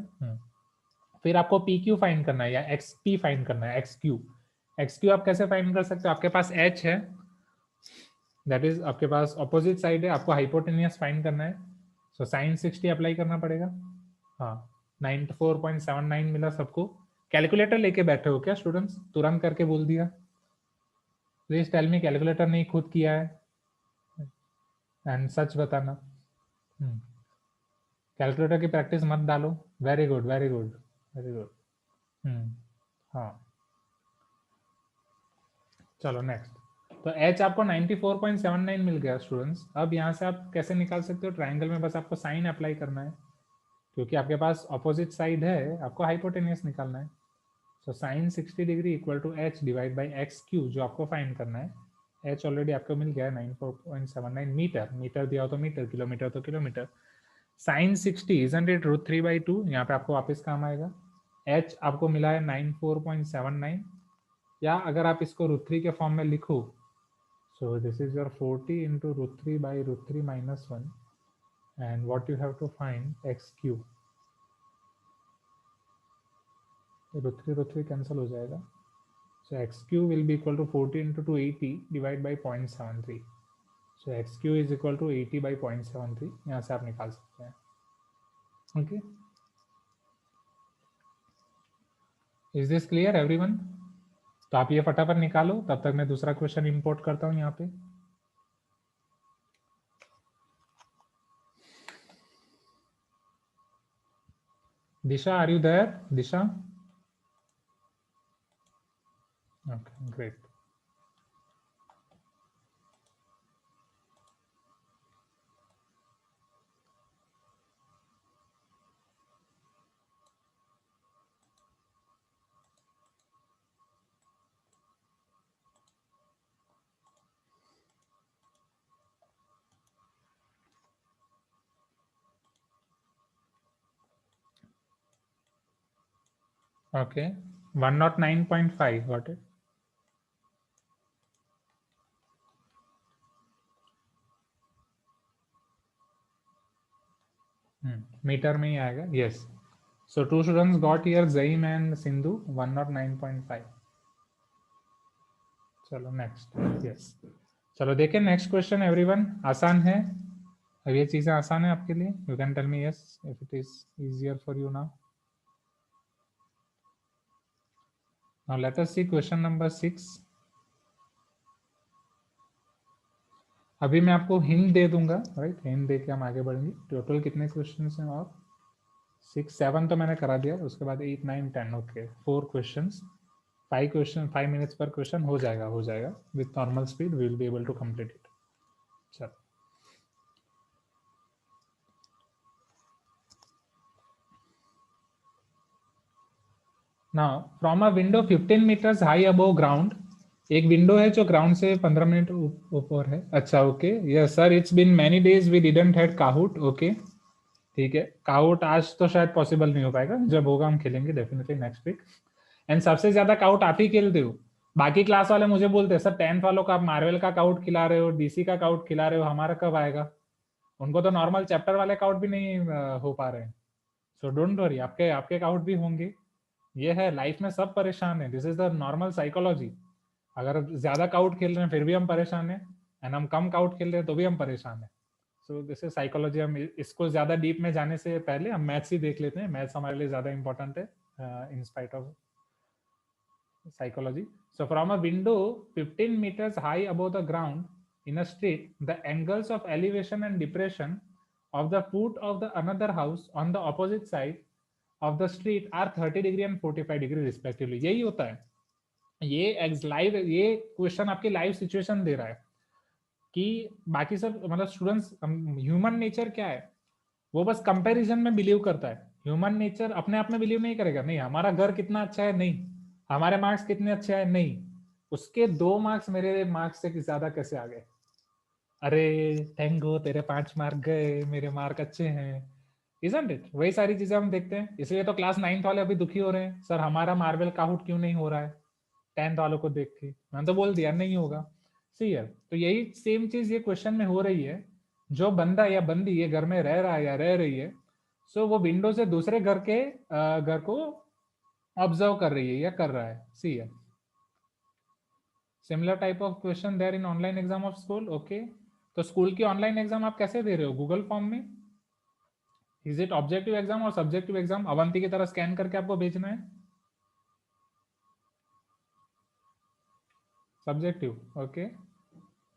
फिर आपको पी क्यू फाइंड करना है या एक्स पी फाइंड करना है, एक्स क्यू। एक्स क्यू आप कैसे फाइंड कर सकते हो? आपके पास h है, दैट इज आपके पास ऑपोजिट साइड है, आपको हाइपोटेनियस फाइंड करना है। सो साइन 60 अप्लाई करना पड़ेगा। हाँ, 94.79 मिला सबको। कैलकुलेटर लेके बैठे हो क्या स्टूडेंट्स? तुरंत करके बोल दिया। प्लीज टेल मी, कैलकुलेटर नहीं खुद किया है? एंड सच बताना। कैलकुलेटर की प्रैक्टिस मत डालो। Very good, very good, very good. हाँ, चलो नेक्स्ट। तो h आपको 94.79 मिल गया स्टूडेंट्स। अब यहाँ से आप कैसे निकाल सकते हो? ट्राइंगल में बस आपको साइन अप्लाई करना है, क्योंकि आपके पास ऑपोजिट साइड है, आपको हाइपोटेनियस निकालना है। So sine 60 degree equal to h divide by X Q, जो आपको फाइंड करना है। h ऑलरेडी आपको मिल गया है 94.79 मीटर। मीटर दिया हो तो मीटर, किलोमीटर तो kilometre. Sine 60 isn't it root 3/2? यहाँ पे आपको वापस काम आएगा। h आपको मिला है 94.79, या अगर आप इसको रूट 3 के फॉर्म में लिखो, so this is your 40 into root 3 by root 3 minus 1, and what you have to find x cube. root 3 cancel हो जाएगा, so x cube will be equal to 40 into 280 divided by 0.73. so x cube is equal to 80 by 0.73। यहाँ से आप निकाल सकते हैं। okay, is this clear everyone? तो आप ये फटाफट निकालो, तब तक मैं दूसरा क्वेश्चन इंपोर्ट करता हूँ यहाँ पे। Disha, are you there? Disha? okay, great. okay, 109.5 got it. Metre में ही आएगा, yes. So two students got here, Zaim and Sindhu, 109.5। चलो नेक्स्ट, यस। चलो देखें नेक्स्ट क्वेश्चन एवरीवन, आसान है। अब ये चीजें आसान है आपके लिए। You can tell me yes if it is easier for you now. Now let us see question number 6। अभी मैं आपको हिंट दे दूंगा, राइट? हिंट दे के हम आगे बढ़ेंगे। टोटल कितने क्वेश्चन हैं? और 6 7 तो मैंने करा दिया, उसके बाद 8 9 10, ओके 4 क्वेश्चंस, 5 मिनट्स पर क्वेश्चन, हो जाएगा with normal speed, we will be able to complete it. चलो now from a window 15 metres high above ground, एक विंडो है जो ग्राउंड से 15 मिनट ऊपर है। अच्छा okay, yes sir, it's been many days we didn't had Kahoot, okay ठीक है। काउट आज तो शायद पॉसिबल नहीं हो पाएगा, जब होगा हम खेलेंगे डेफिनेटली नेक्स्ट वीक। एंड सबसे ज्यादा काउट आप ही खेलते हो, बाकी क्लास वाले मुझे बोलते हैं सर 10th वालों का आप मार्वल का काउट खिला रहे हो, डीसी का काउट खिला रहे हो, हमारा कब आएगा। उनको तो नॉर्मल चैप्टर वाले काउट भी नहीं हो पा रहे हैं। सो डोंट वरी, आपके आपके काउट भी होंगे। ये है लाइफ में, सब परेशान है, this is the normal psychology. अगर ज्यादा काउट खेल रहे हैं फिर भी हम परेशान हैं, एंड हम कम काउट खेल रहे हैं तो भी हम परेशान हैं। सो दिस इज साइकोलॉजी। हम इसको ज्यादा डीप में जाने से पहले हम मैथ्स ही देख लेते हैं, मैथ्स हमारे लिए ज्यादा इंपॉर्टेंट है in spite of psychology. So from a window 15 meters high above the ground in a street, the angles of elevation and depression of the foot of the another house on the opposite side of the street are 30 degree and 45 degree respectively. यही होता है। ये question आपकी live situation दे रहा है कि बाकी सब मतलब स्टूडेंट्स, ह्यूमन नेचर क्या है, वो बस कंपैरिजन में बिलीव करता है। ह्यूमन नेचर अपने आप में बिलीव नहीं करेगा, नहीं हमारा घर कितना अच्छा है, नहीं हमारे मार्क्स कितने अच्छे आए, नहीं उसके 2 मार्क्स मेरे मार्क्स से ज्यादा कैसे आ गए, अरे थैंक गो तेरे 5 मार्क गए, मेरे मार्क अच्छे हैं, इजंट इट। वही सारी चीजें हम देखते हैं, इसलिए तो क्लास 9th वाले अभी दुखी हो रहे हैं, सर हमारा मार्वल काउट क्यों नहीं हो रहा है 10th वालों को देख के। मैंने तो बोल दिया नहीं होगा। सी है, तो यही सेम चीज ये क्वेश्चन में हो रही है। जो बंदा या बंदी ये घर में रह रहा है या रह रही है, सो वो विंडो से दूसरे घर के घर को ऑब्जर्व कर रही है या कर रहा है। सी है, similar type of question there in online exam of school, okay. तो स्कूल की ऑनलाइन एग्जाम आप कैसे दे रहे हो, गूगल फॉर्म में? इज इट ऑब्जेक्टिव एग्जाम और सब्जेक्टिव एग्जाम अवंती की तरह स्कैन करके आपको भेजना है? Subjective, okay.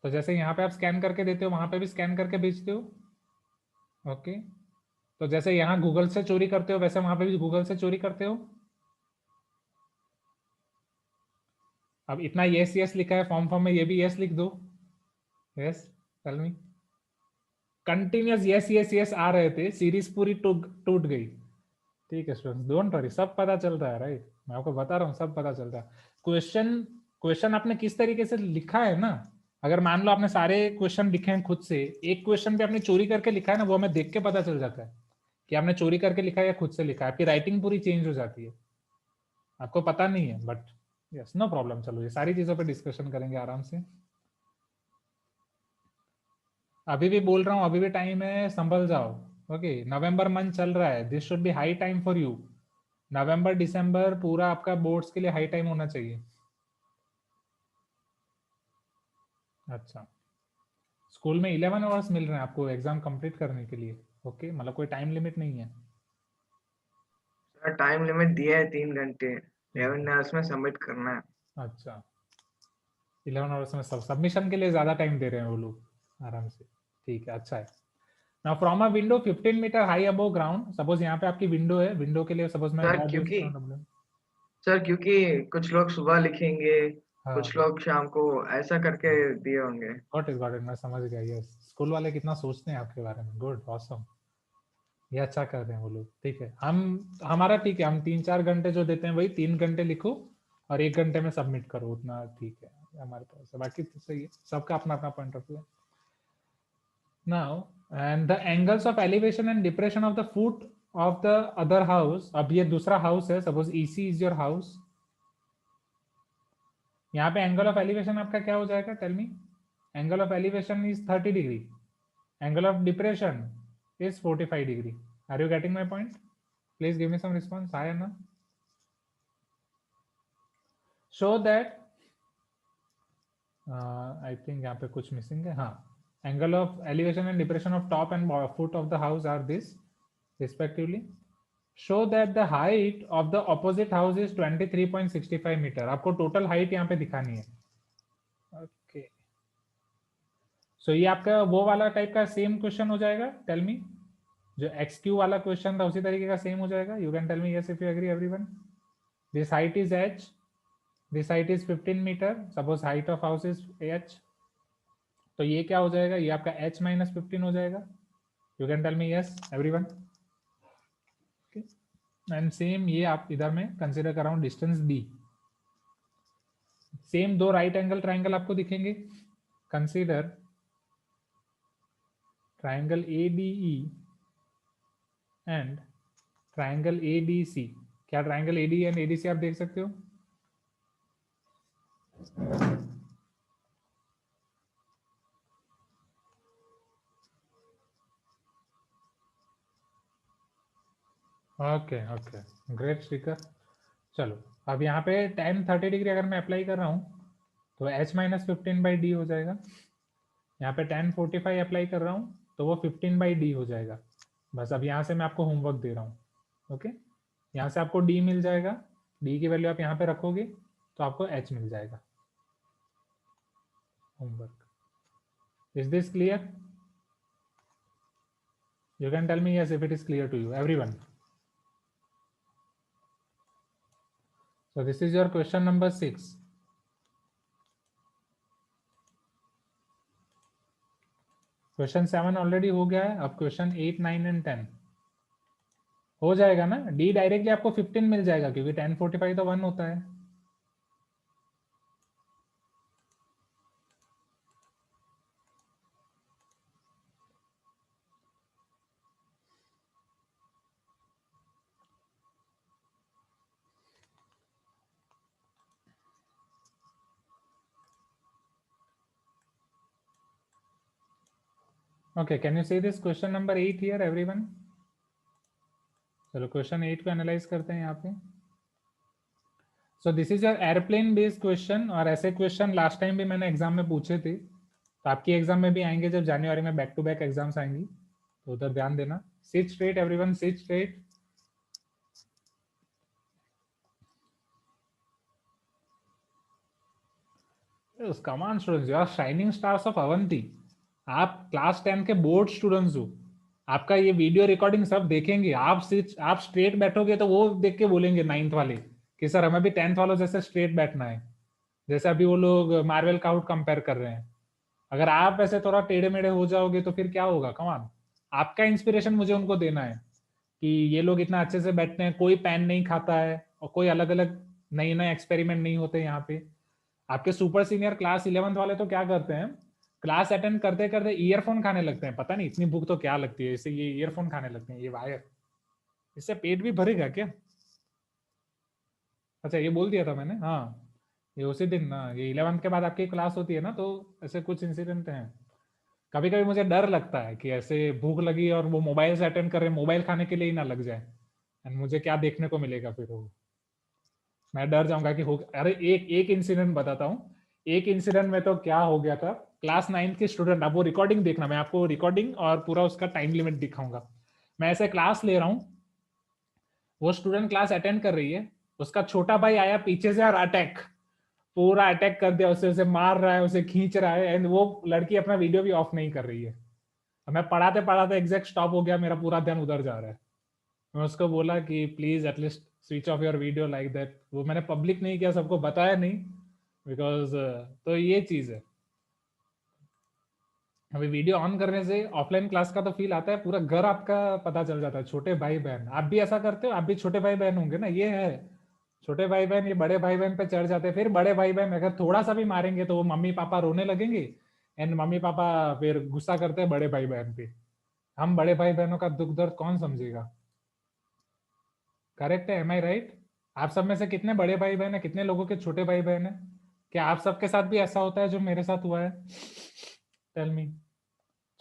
तो जैसे यहाँ पे आप स्कैन करके देते हो, वहां पे भी स्कैन करके भेजते हो, ओके। तो जैसे यहाँ गूगल से चोरी करते हो, वैसे वहां पे भी गूगल से चोरी करते हो। अब इतना यस यस लिखा है फॉर्म फॉर्म में, ये भी यस लिख दो। Yes, tell me. Continuous yes yes yes आ रहे थे, सीरीज पूरी टूट गई। ठीक है स्टूडेंट्स, डोंट वरी, सब पता चल रहा है, राइट? मैं आपको बता रहा हूँ, सब पता चल रहा है। क्वेश्चन क्वेश्चन आपने किस तरीके से लिखा है ना, अगर मान लो आपने सारे क्वेश्चन लिखे हैं खुद से, एक क्वेश्चन पे आपने चोरी करके लिखा है ना, वो हमें देख के पता चल जाता है कि आपने चोरी करके लिखा है या खुद से लिखा है। आपकी राइटिंग पूरी चेंज हो जाती है, आपको पता नहीं है, बट यस नो प्रॉब्लम। चलो ये सारी चीजों पे डिस्कशन करेंगे आराम से। अभी भी बोल रहा हूँ, अभी भी टाइम है, संभल जाओ। ओके, नवंबर मंथ चल रहा है, this should be high time for you. नवंबर दिसंबर पूरा आपका बोर्ड्स के लिए हाई टाइम होना चाहिए। अच्छा, स्कूल में 11 आवर्स मिल रहे हैं आपको एग्जाम कंप्लीट करने के लिए, ओके मतलब कोई टाइम लिमिट नहीं है। सर टाइम लिमिट दिया है 3 घंटे, 11 हम्म, आवर्स में सबमिट करना है। अच्छा 11 आवर्स में सब सबमिशन के लिए ज्यादा टाइम दे रहे हैं वो लोग, आराम से, ठीक है, अच्छा है। Now from a window 15 metre high above ground, suppose यहाँ पे आपकी विंडो है, विंडो के लिए सपोज मैं सर ड्रॉ क्योंकि W। सर क्योंकि कुछ लोग सुबह लिखेंगे, हाँ कुछ लोग शाम को, ऐसा करके दिए होंगे। गॉट इट, मैं समझ गया। यस, स्कूल वाले कितना सोचते हैं आपके बारे में, गुड ऑसम, ये अच्छा कर रहे हैं वो लोग। ठीक है, हम हमारा ठीक है, हम 3-4 घंटे जो देते हैं वही 3 घंटे लिखो और 1 घंटे में सबमिट करो, उतना ठीक है हमारे पास। बाकी तो सही है, सबका अपना अपना पॉइंट ऑफ व्यू है। Now and the angles of elevation and depression of the foot of the other house, अब ये दूसरा हाउस है, suppose EC is your house. यहाँ पे एंगल ऑफ एलिवेशन आपका क्या हो जाएगा, tell me. Angle of elevation is 30 degree, angle of depression is 45 degree. Are you getting my point? Please give me some response, hi or no? Show that I think यहाँ पे कुछ missing है, हाँ। Angle of elevation and depression of top and foot of the house are this respectively. Show that the height of the opposite house is 23.65 meter. आपको total height यहाँ पे दिखानी है। Okay. So ये आपका वो वाला टाइप का सेम क्वेश्चन हो जाएगा, टेल मी। जो xq वाला क्वेश्चन था उसी तरीके का सेम हो जाएगा. You can tell me yes if you agree everyone. This height is h, this height is 15 metre. Suppose height of house is h, तो ये क्या हो जाएगा, ये आपका h माइनस 15 हो जाएगा. You can tell me yes everyone. And same ये आप इधर में कंसीडर कर रहा हूँ डिस्टेंस d. सेम दो राइट एंगल ट्राइंगल आपको दिखेंगे. Consider triangle ADE and triangle ADC. क्या ट्राइंगल ADE एंड ADC आप देख सकते हो? Okay okay great Shrikar. चलो अब यहाँ पे tan 30 डिग्री अगर मैं अप्लाई कर रहा हूँ तो h माइनस 15/d हो जाएगा. यहाँ पे tan 45 अप्लाई कर रहा हूँ तो वो 15/d हो जाएगा. बस अब यहाँ से मैं आपको होमवर्क दे रहा हूँ. ओके, यहाँ से आपको d मिल जाएगा. d की वैल्यू आप यहाँ पे रखोगे तो आपको h मिल जाएगा. Homework. Is this clear? You can tell me yes if it is clear to you everyone. So this is your question number 6. Question 7 already हो गया है. अब क्वेश्चन 8, 9 एंड 10 हो जाएगा ना. डी डायरेक्टली आपको 15 मिल जाएगा क्योंकि 1045 तो 1 होता है. Okay, can you see this question number 8 here everyone? चलो क्वेश्चन 8 को एनालाइज करते हैं यहाँ पे. सो this is your airplane based question. और ऐसे क्वेश्चन लास्ट टाइम भी मैंने एग्जाम में पूछे थे, तो आपकी एग्जाम में भी आएंगे जब जनवरी में बैक टू बैक एग्जाम्स आएंगी, तो उधर ध्यान देना. Sit straight everyone, sit straight. Come on students, you are shining stars of Avanti. आप क्लास 10 के बोर्ड स्टूडेंट्स हो. आपका ये वीडियो रिकॉर्डिंग सब देखेंगे. आप स्ट्रेट बैठोगे तो वो देख के बोलेंगे 9th वाले कि सर हमें भी 10th वालों जैसे स्ट्रेट बैठना है. जैसे अभी वो लोग मार्वल का आउट कंपेयर कर रहे हैं. अगर आप ऐसे थोड़ा टेढ़े मेढ़े हो जाओगे तो फिर क्या होगा? कम ऑन, आपका इंस्पिरेशन मुझे उनको देना है कि ये लोग इतना अच्छे से बैठते हैं, कोई पेन नहीं खाता है और कोई अलग अलग नए नए एक्सपेरिमेंट नहीं होते यहाँ पे. आपके सुपर सीनियर क्लास 11th वाले तो क्या करते हैं, क्लास अटेंड करते करते ईयरफोन खाने लगते हैं. पता नहीं इतनी भूख तो क्या लगती है इससे, ये ईयरफोन खाने लगते हैं, ये वायर. इससे पेट भी भरेगा क्या? अच्छा ये बोल दिया था मैंने. हाँ ये उसी दिन ना, ये 11th के बाद आपकी क्लास होती है ना, तो ऐसे कुछ इंसिडेंट हैं. कभी कभी मुझे डर लगता है कि ऐसे भूख लगी और वो मोबाइल से अटेंड कर रहे, मोबाइल खाने के लिए ही ना लग जाए, एंड मुझे क्या देखने को मिलेगा फिर. वो मैं डर जाऊंगा कि हो. अरे एक इंसिडेंट बताता हूँ. एक इंसिडेंट में तो क्या हो गया था, क्लास 9th के स्टूडेंट, आप वो रिकॉर्डिंग देखना, मैं आपको रिकॉर्डिंग और पूरा उसका टाइम लिमिट दिखाऊंगा. मैं ऐसे क्लास ले रहा हूँ, वो स्टूडेंट क्लास अटेंड कर रही है, उसका छोटा भाई आया पीछे से और अटैक, पूरा अटैक कर दिया, उसे मार रहा है, उसे खींच रहा है, एंड वो लड़की अपना वीडियो भी ऑफ नहीं कर रही है. मैं पढ़ाते पढ़ाते एग्जैक्ट स्टॉप हो गया, मेरा पूरा ध्यान उधर जा रहा है. मैं उसको बोला कि please at least switch off your video like that. वो मैंने पब्लिक नहीं किया, सबको बताया नहीं, बिकॉज तो ये चीज है. अभी वीडियो ऑन करने से ऑफलाइन क्लास का तो फील आता है, पूरा घर आपका पता चल जाता है. छोटे भाई बहन, आप भी ऐसा करते हो? आप भी छोटे भाई बहन होंगे ना. ये है छोटे भाई बहन, ये बड़े भाई बहन पे चढ़ जाते हैं. फिर बड़े भाई बहन अगर थोड़ा सा भी मारेंगे तो वो मम्मी पापा रोने लगेंगे, एंड मम्मी पापा फिर गुस्सा करते हैं बड़े भाई बहन पे. हम बड़े भाई बहनों का दुख दर्द कौन समझेगा? करेक्ट है, एम आई राइट? आप सब में से कितने बड़े भाई बहन है, कितने लोगों के छोटे भाई बहन है? क्या आप सबके साथ भी ऐसा होता है जो मेरे साथ हुआ है? Tell me.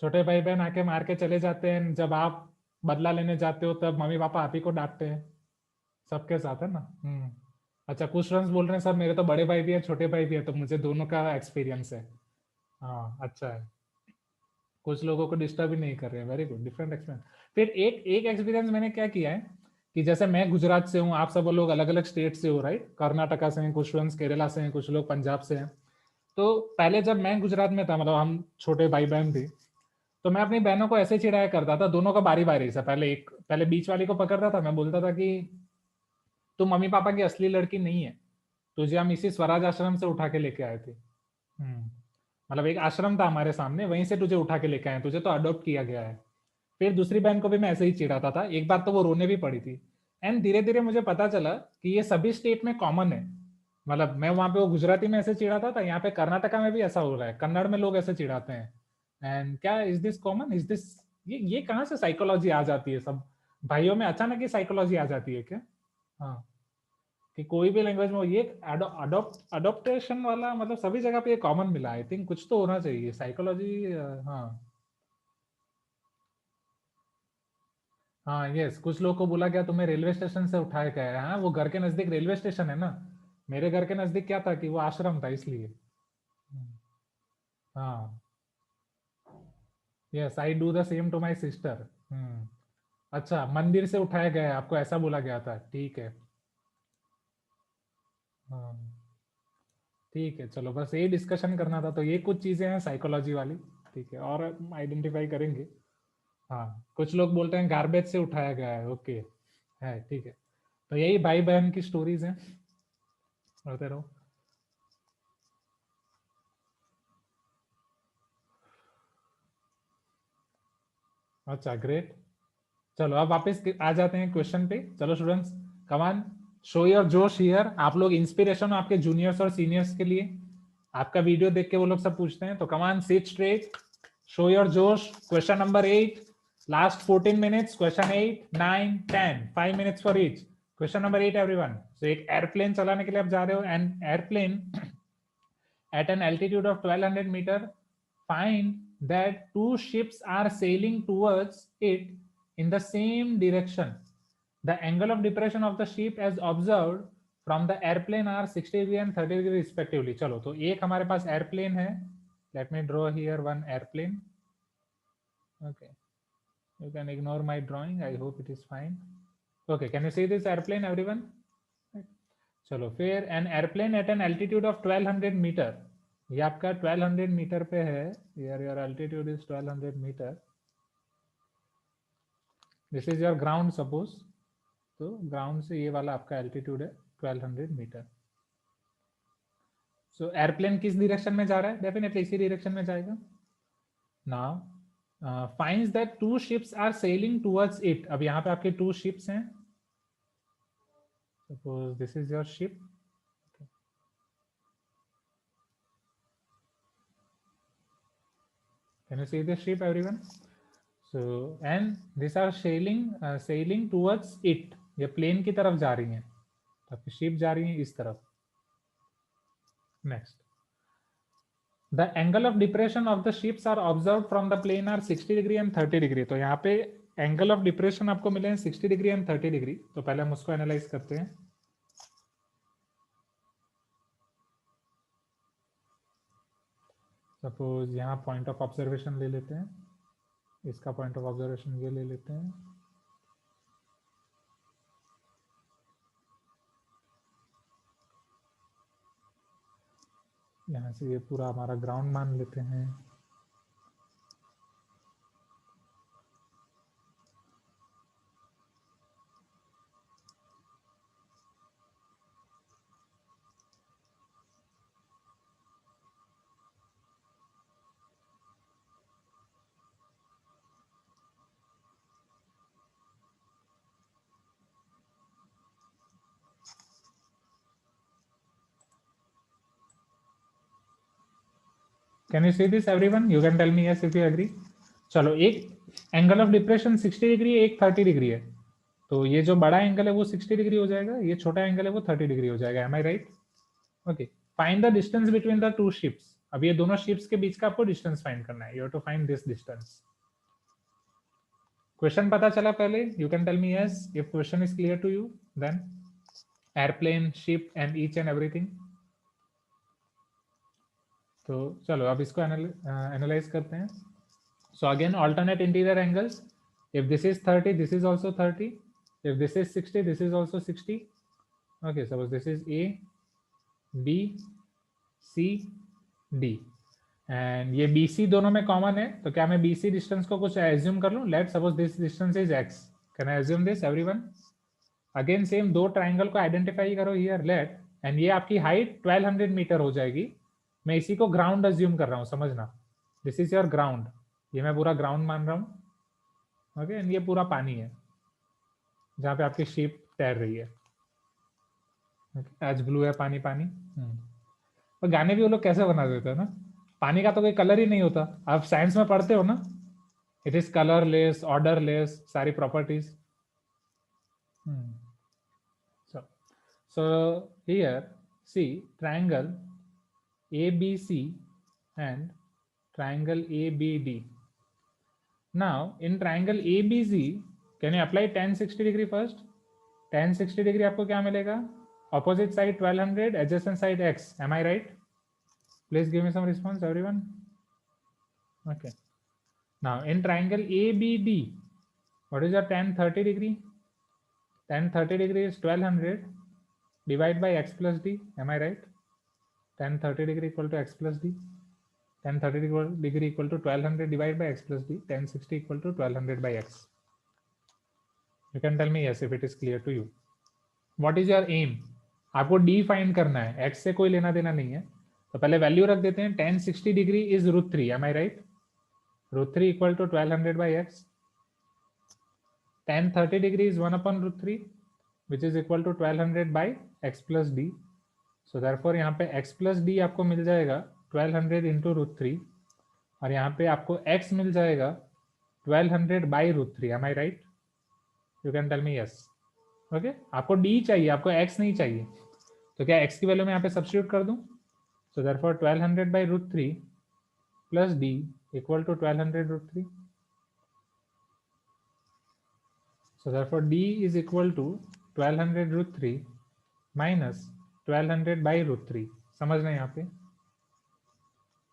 छोटे भाई बहन आके मार के चले जाते हैं, जब आप बदला लेने जाते हो तब मम्मी पापा आप ही को डांटते हैं. सबके साथ है ना. अच्छा कुछ स्टूडेंट्स बोल रहे हैं सर मेरे तो बड़े भाई भी है छोटे भाई भी है, तो मुझे दोनों का एक्सपीरियंस है. हाँ अच्छा है. कुछ लोगों को डिस्टर्ब ही नहीं कर रहे हैं. Very good, different experience. फिर एक एक्सपीरियंस मैंने क्या किया है कि जैसे मैं गुजरात से हूँ, आप सब लोग अलग अलग स्टेट से हो, राइट? कर्नाटका से हैं कुछ स्टूडेंट्स, केरला से हैं कुछ लोग, पंजाब से हैं. तो पहले जब मैं गुजरात में था, मतलब हम छोटे भाई बहन थे, तो मैं अपनी बहनों को ऐसे चिढ़ाया करता था, दोनों का बारी बारी से। पहले बीच वाली को पकड़ता था, मैं बोलता था कि तुम मम्मी पापा की असली लड़की नहीं है, तुझे हम इसी स्वराज आश्रम से उठा के लेके आए थे। मतलब एक आश्रम था हमारे सामने, वहीं से तुझे उठा के लेके आए, तुझे तो अडॉप्ट किया गया है। फिर दूसरी बहन को भी मैं ऐसे ही चिढ़ाता था, एक बार तो वो रोने भी पड़ी थी। एंड धीरे धीरे मुझे पता चला कि ये सभी स्टेट में कॉमन है। मतलब मैं वहां पे वो गुजराती में ऐसे चिढ़ाता था, यहाँ पे कर्नाटका में भी ऐसा हो रहा है, कन्नड़ में लोग ऐसे चिढ़ाते हैं। एंड क्या is this common, is this, ये कहाँ से साइकोलॉजी आ जाती है सब भाइयों में, अचानक ही साइकोलॉजी आ जाती है क्या? हाँ, कि कोई भी लैंग्वेज में ये अडोप्टेशन वाला, मतलब सभी जगह पे ये कॉमन मिला। आई थिंक कुछ तो होना चाहिए साइकोलॉजी। हाँ हाँ, यस, कुछ लोग को बोला गया तुम्हें रेलवे स्टेशन से उठाया गया है। हाँ, वो घर के नजदीक रेलवे स्टेशन है ना, मेरे घर के नजदीक क्या था कि वो आश्रम था, इसलिए। हाँ, yes, I do the same to my sister. अच्छा, मंदिर से उठाया गया है, आपको ऐसा बोला गया था, ठीक है। हाँ, ठीक है, चलो बस यही डिस्कशन करना था। तो ये कुछ चीजें हैं साइकोलॉजी वाली, ठीक है, और आइडेंटिफाई करेंगे। हाँ, कुछ लोग बोलते हैं गार्बेज से उठाया गया है, ओके, है, ठीक है। तो यही भाई बहन की स्टोरीज हैं, पढ़ते रहो। अच्छा, ग्रेट। चलो अब वापस आ जाते हैं क्वेश्चन पे। चलो स्टूडेंट्स, कमान, शो योर जोश हियर। आप लोग इंस्पिरेशन हो आपके जूनियर्स और सीनियर्स के लिए। आपका वीडियो देख के वो लोग सब पूछते हैं, तो कमान, सिट स्ट्रेट, शो योर जोश। Question number 8, last 14 minutes, question 8, 9, 10, 5 minutes for each. Question number 8 everyone. तो एक एयरप्लेन चलाने के लिए आप जा रहे हो, and airplane at an altitude of 1200 meter, find that two ships are sailing towards it in the same direction. The angle of depression of the ship as observed from the airplane are 60 degree and 30 degree respectively. चलो, तो एक हमारे पास airplane है। Let me draw here one airplane. Okay, you can ignore my drawing, I hope it is fine. Okay, can you see this airplane everyone? चलो फिर, an airplane at an altitude of 1200 metre, ये आपका 1200 metre पे है, your altitude is 1200 metre, this is your ground suppose. तो ground से ये वाला आपका एल्टीट्यूड है 1200 मीटर। सो एयरप्लेन किस डायरेक्शन में जा रहा है? डेफिनेटली इसी डायरेक्शन में जाएगा। Now finds that two ships are sailing towards it. अब यहाँ पे आपके टू शिप्स हैं, suppose this is your ship. Can you see the ship, everyone? So, and these are sailing towards it. ये plane की तरफ जा रही हैं, तो आपकी शिप जा रही है इस तरफ। Next, the angle of depression of the ships are observe from the plane are 60 degree and 30 degree. तो यहाँ पे एंगल ऑफ डिप्रेशन आपको मिले हैं 60 डिग्री एंड 30 डिग्री। तो पहले हम उसको एनालाइज करते हैं। सपोज यहाँ पॉइंट ऑफ ऑब्जर्वेशन ले लेते हैं, इसका पॉइंट ऑफ ऑब्जर्वेशन ये ले लेते हैं। यहाँ से ये पूरा हमारा ग्राउंड मान लेते हैं। Can you see this everyone? You can tell me yes if you agree. चलो, एक एंगल ऑफ डिप्रेशन 60 डिग्री है, एक 30 डिग्री है। तो ये जो बड़ा एंगल है वो 60 डिग्री हो जाएगा, ये छोटा एंगल है वो 30 डिग्री हो जाएगा। Am I right? Okay, find the distance between the two ships. अब ये दोनों शिप्स के बीच का आपको डिस्टेंस फाइंड करना है। You have to find this distance. Question पता चला पहले? You can tell me yes if question is clear to you, then airplane, ship and each and everything. तो चलो अब इसको एनालाइज करते हैं। So again, alternate interior angles. If this is 30, this is also 30. If this is 60, this is also 60. Okay, suppose this is A, B, C, D. And ये BC दोनों में common है, तो क्या मैं BC डिस्टेंस को कुछ एज्यूम कर लूं? Let suppose this distance is x, can I assume this everyone? Again same दो ट्राइंगल को आइडेंटिफाई करो हियर, लेट, एंड ये आपकी हाइट 1200 मीटर हो जाएगी। मैं इसी को ग्राउंड अज्यूम कर रहा हूँ, समझना, दिस इज योर ग्राउंड, ये मैं पूरा ग्राउंड मान रहा हूँ, ओके। एंड ये पूरा पानी है जहाँ पे आपकी शिप तैर रही है, एज ब्लू है पानी पानी। और गाने भी वो लोग कैसे बना देते हैं ना, पानी का तो कोई कलर ही नहीं होता, आप साइंस में पढ़ते हो ना, इट इज कलरलेस, ऑर्डरलेस, सारी properties. so here see triangle ABC and triangle ABD. now in triangle ABC can you apply tan 60 degree first? tan 60 degree आपको क्या मिलेगा? opposite side 1200, adjacent side x, am I right? please give me some response everyone. okay, now in triangle ABD what is your tan 30 degree? tan 30 degree is 1200 divide by x plus d, am I right? tan 30 degree equal to x plus d, tan 30 degree equal to 1200 divided by x plus d, tan 60 equal to 1200 by x. You can tell me yes if it is clear to you. What is your aim? आपको d find करना है, x से कोई लेना देना नहीं है, तो पहले वैल्यू रख देते हैं, tan 60 degree is √3, am I right? √3 equal to 1200 by x. tan 30 degree is 1 upon √3 which is equal to 1200 by x plus d. So therefore यहाँ पे x plus d आपको मिल जाएगा 1200 into √3 और यहाँ पे आपको x मिल जाएगा 1200 by √3, am I right? You can tell me yes. Okay? आपको d चाहिए, आपको x नहीं चाहिए, तो क्या x की वैल्यू में यहाँ पे सब्स्टिट्यूट कर दूं? So therefore 1200 by √3 plus d equal to 1200 √3. So therefore d is equal to 1200 √3 minus 1200 by √3. समझना यहाँ पे?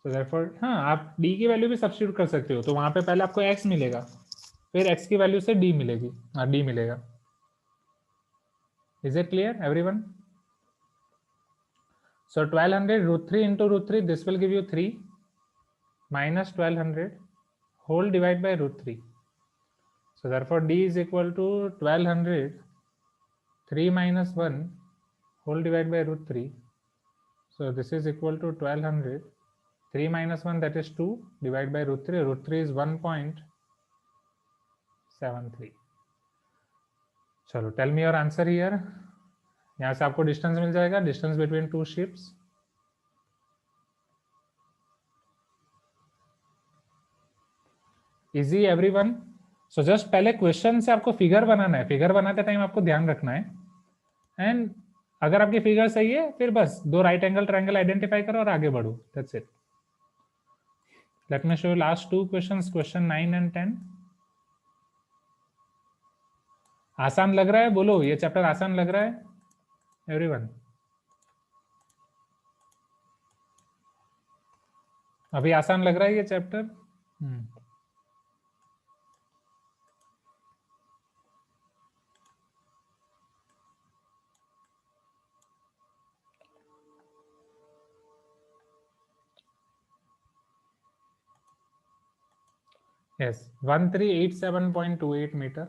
So therefore हाँ, आप d की वैल्यू भी सब्स्टिट्यूट कर सकते हो, तो वहां पे पहले आपको x मिलेगा, फिर x की वैल्यू से d मिलेगी, d मिलेगा। Is it clear everyone? So 1200 √3 into √3, this will give you 3 minus 1200 whole divided by √3. So therefore d is equal to 1200 3 minus 1 whole divided by √3. So this is equal to 1200 3 minus 1, that is 2 divided by √3. √3 is 1.73. चलो tell me your answer here. यहाँ से आपको distance मिल जाएगा, distance between two ships. Easy everyone? So just पहले question से आपको figure बनाना है, फिगर बनाते टाइम आपको ध्यान रखना है, एंड अगर आपकी फिगर सही है फिर बस दो राइट एंगल ट्रायंगल आइडेंटिफाई करो और आगे बढ़ो, that's it. Let me show you last two questions, question 9 and 10। आसान लग रहा है? बोलो ये चैप्टर आसान लग रहा है एवरीवन? अभी आसान लग रहा है ये chapter? Yes, 1387.28 meter.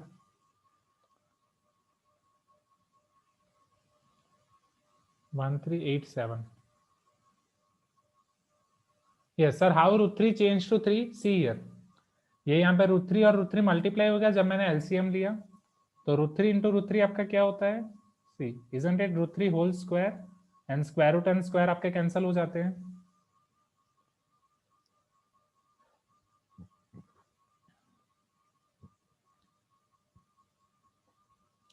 Yes sir, how √3 changed to 3? See here, ये यहाँ पे √3 और √3 मल्टीप्लाई हो गया जब मैंने LCM लिया, तो √3 into √3 आपका क्या होता है? See, isn't it √3 whole square and square root and square आपके कैंसिल हो जाते हैं।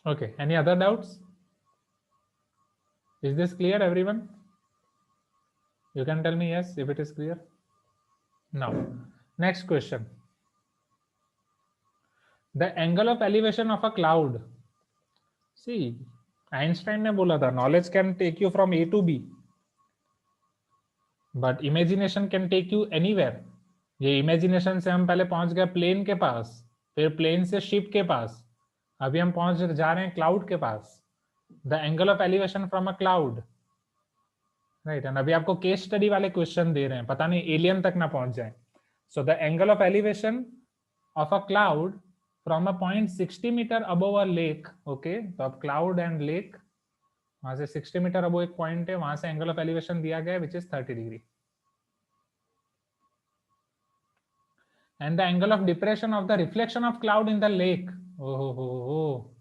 Okay, any other doubts? Is this clear everyone? You can tell me yes if it is clear. Now next question, the angle of elevation of a cloud. See, Einstein ने बोला था knowledge can take you from A to B but imagination can take you anywhere. ये imagination से हम पहले पहुंच गए plane के पास, फिर प्लेन से शिप के पास, अभी हम पहुंच जा रहे हैं क्लाउड के पास। The angle of elevation from a cloud, right. And अभी आपको केस स्टडी वाले क्वेश्चन दे रहे हैं, पता नहीं एलियन तक ना पहुंच जाए। So the angle of elevation of a cloud from a point 60 metre above a lake, okay, तो अब क्लाउड एंड लेक, वहां से 60 मीटर अबोव एक पॉइंट है, वहां से एंगल ऑफ एलिवेशन दिया गया है which is 30 degree. And the angle of depression of the reflection of cloud in the lake. ओहो,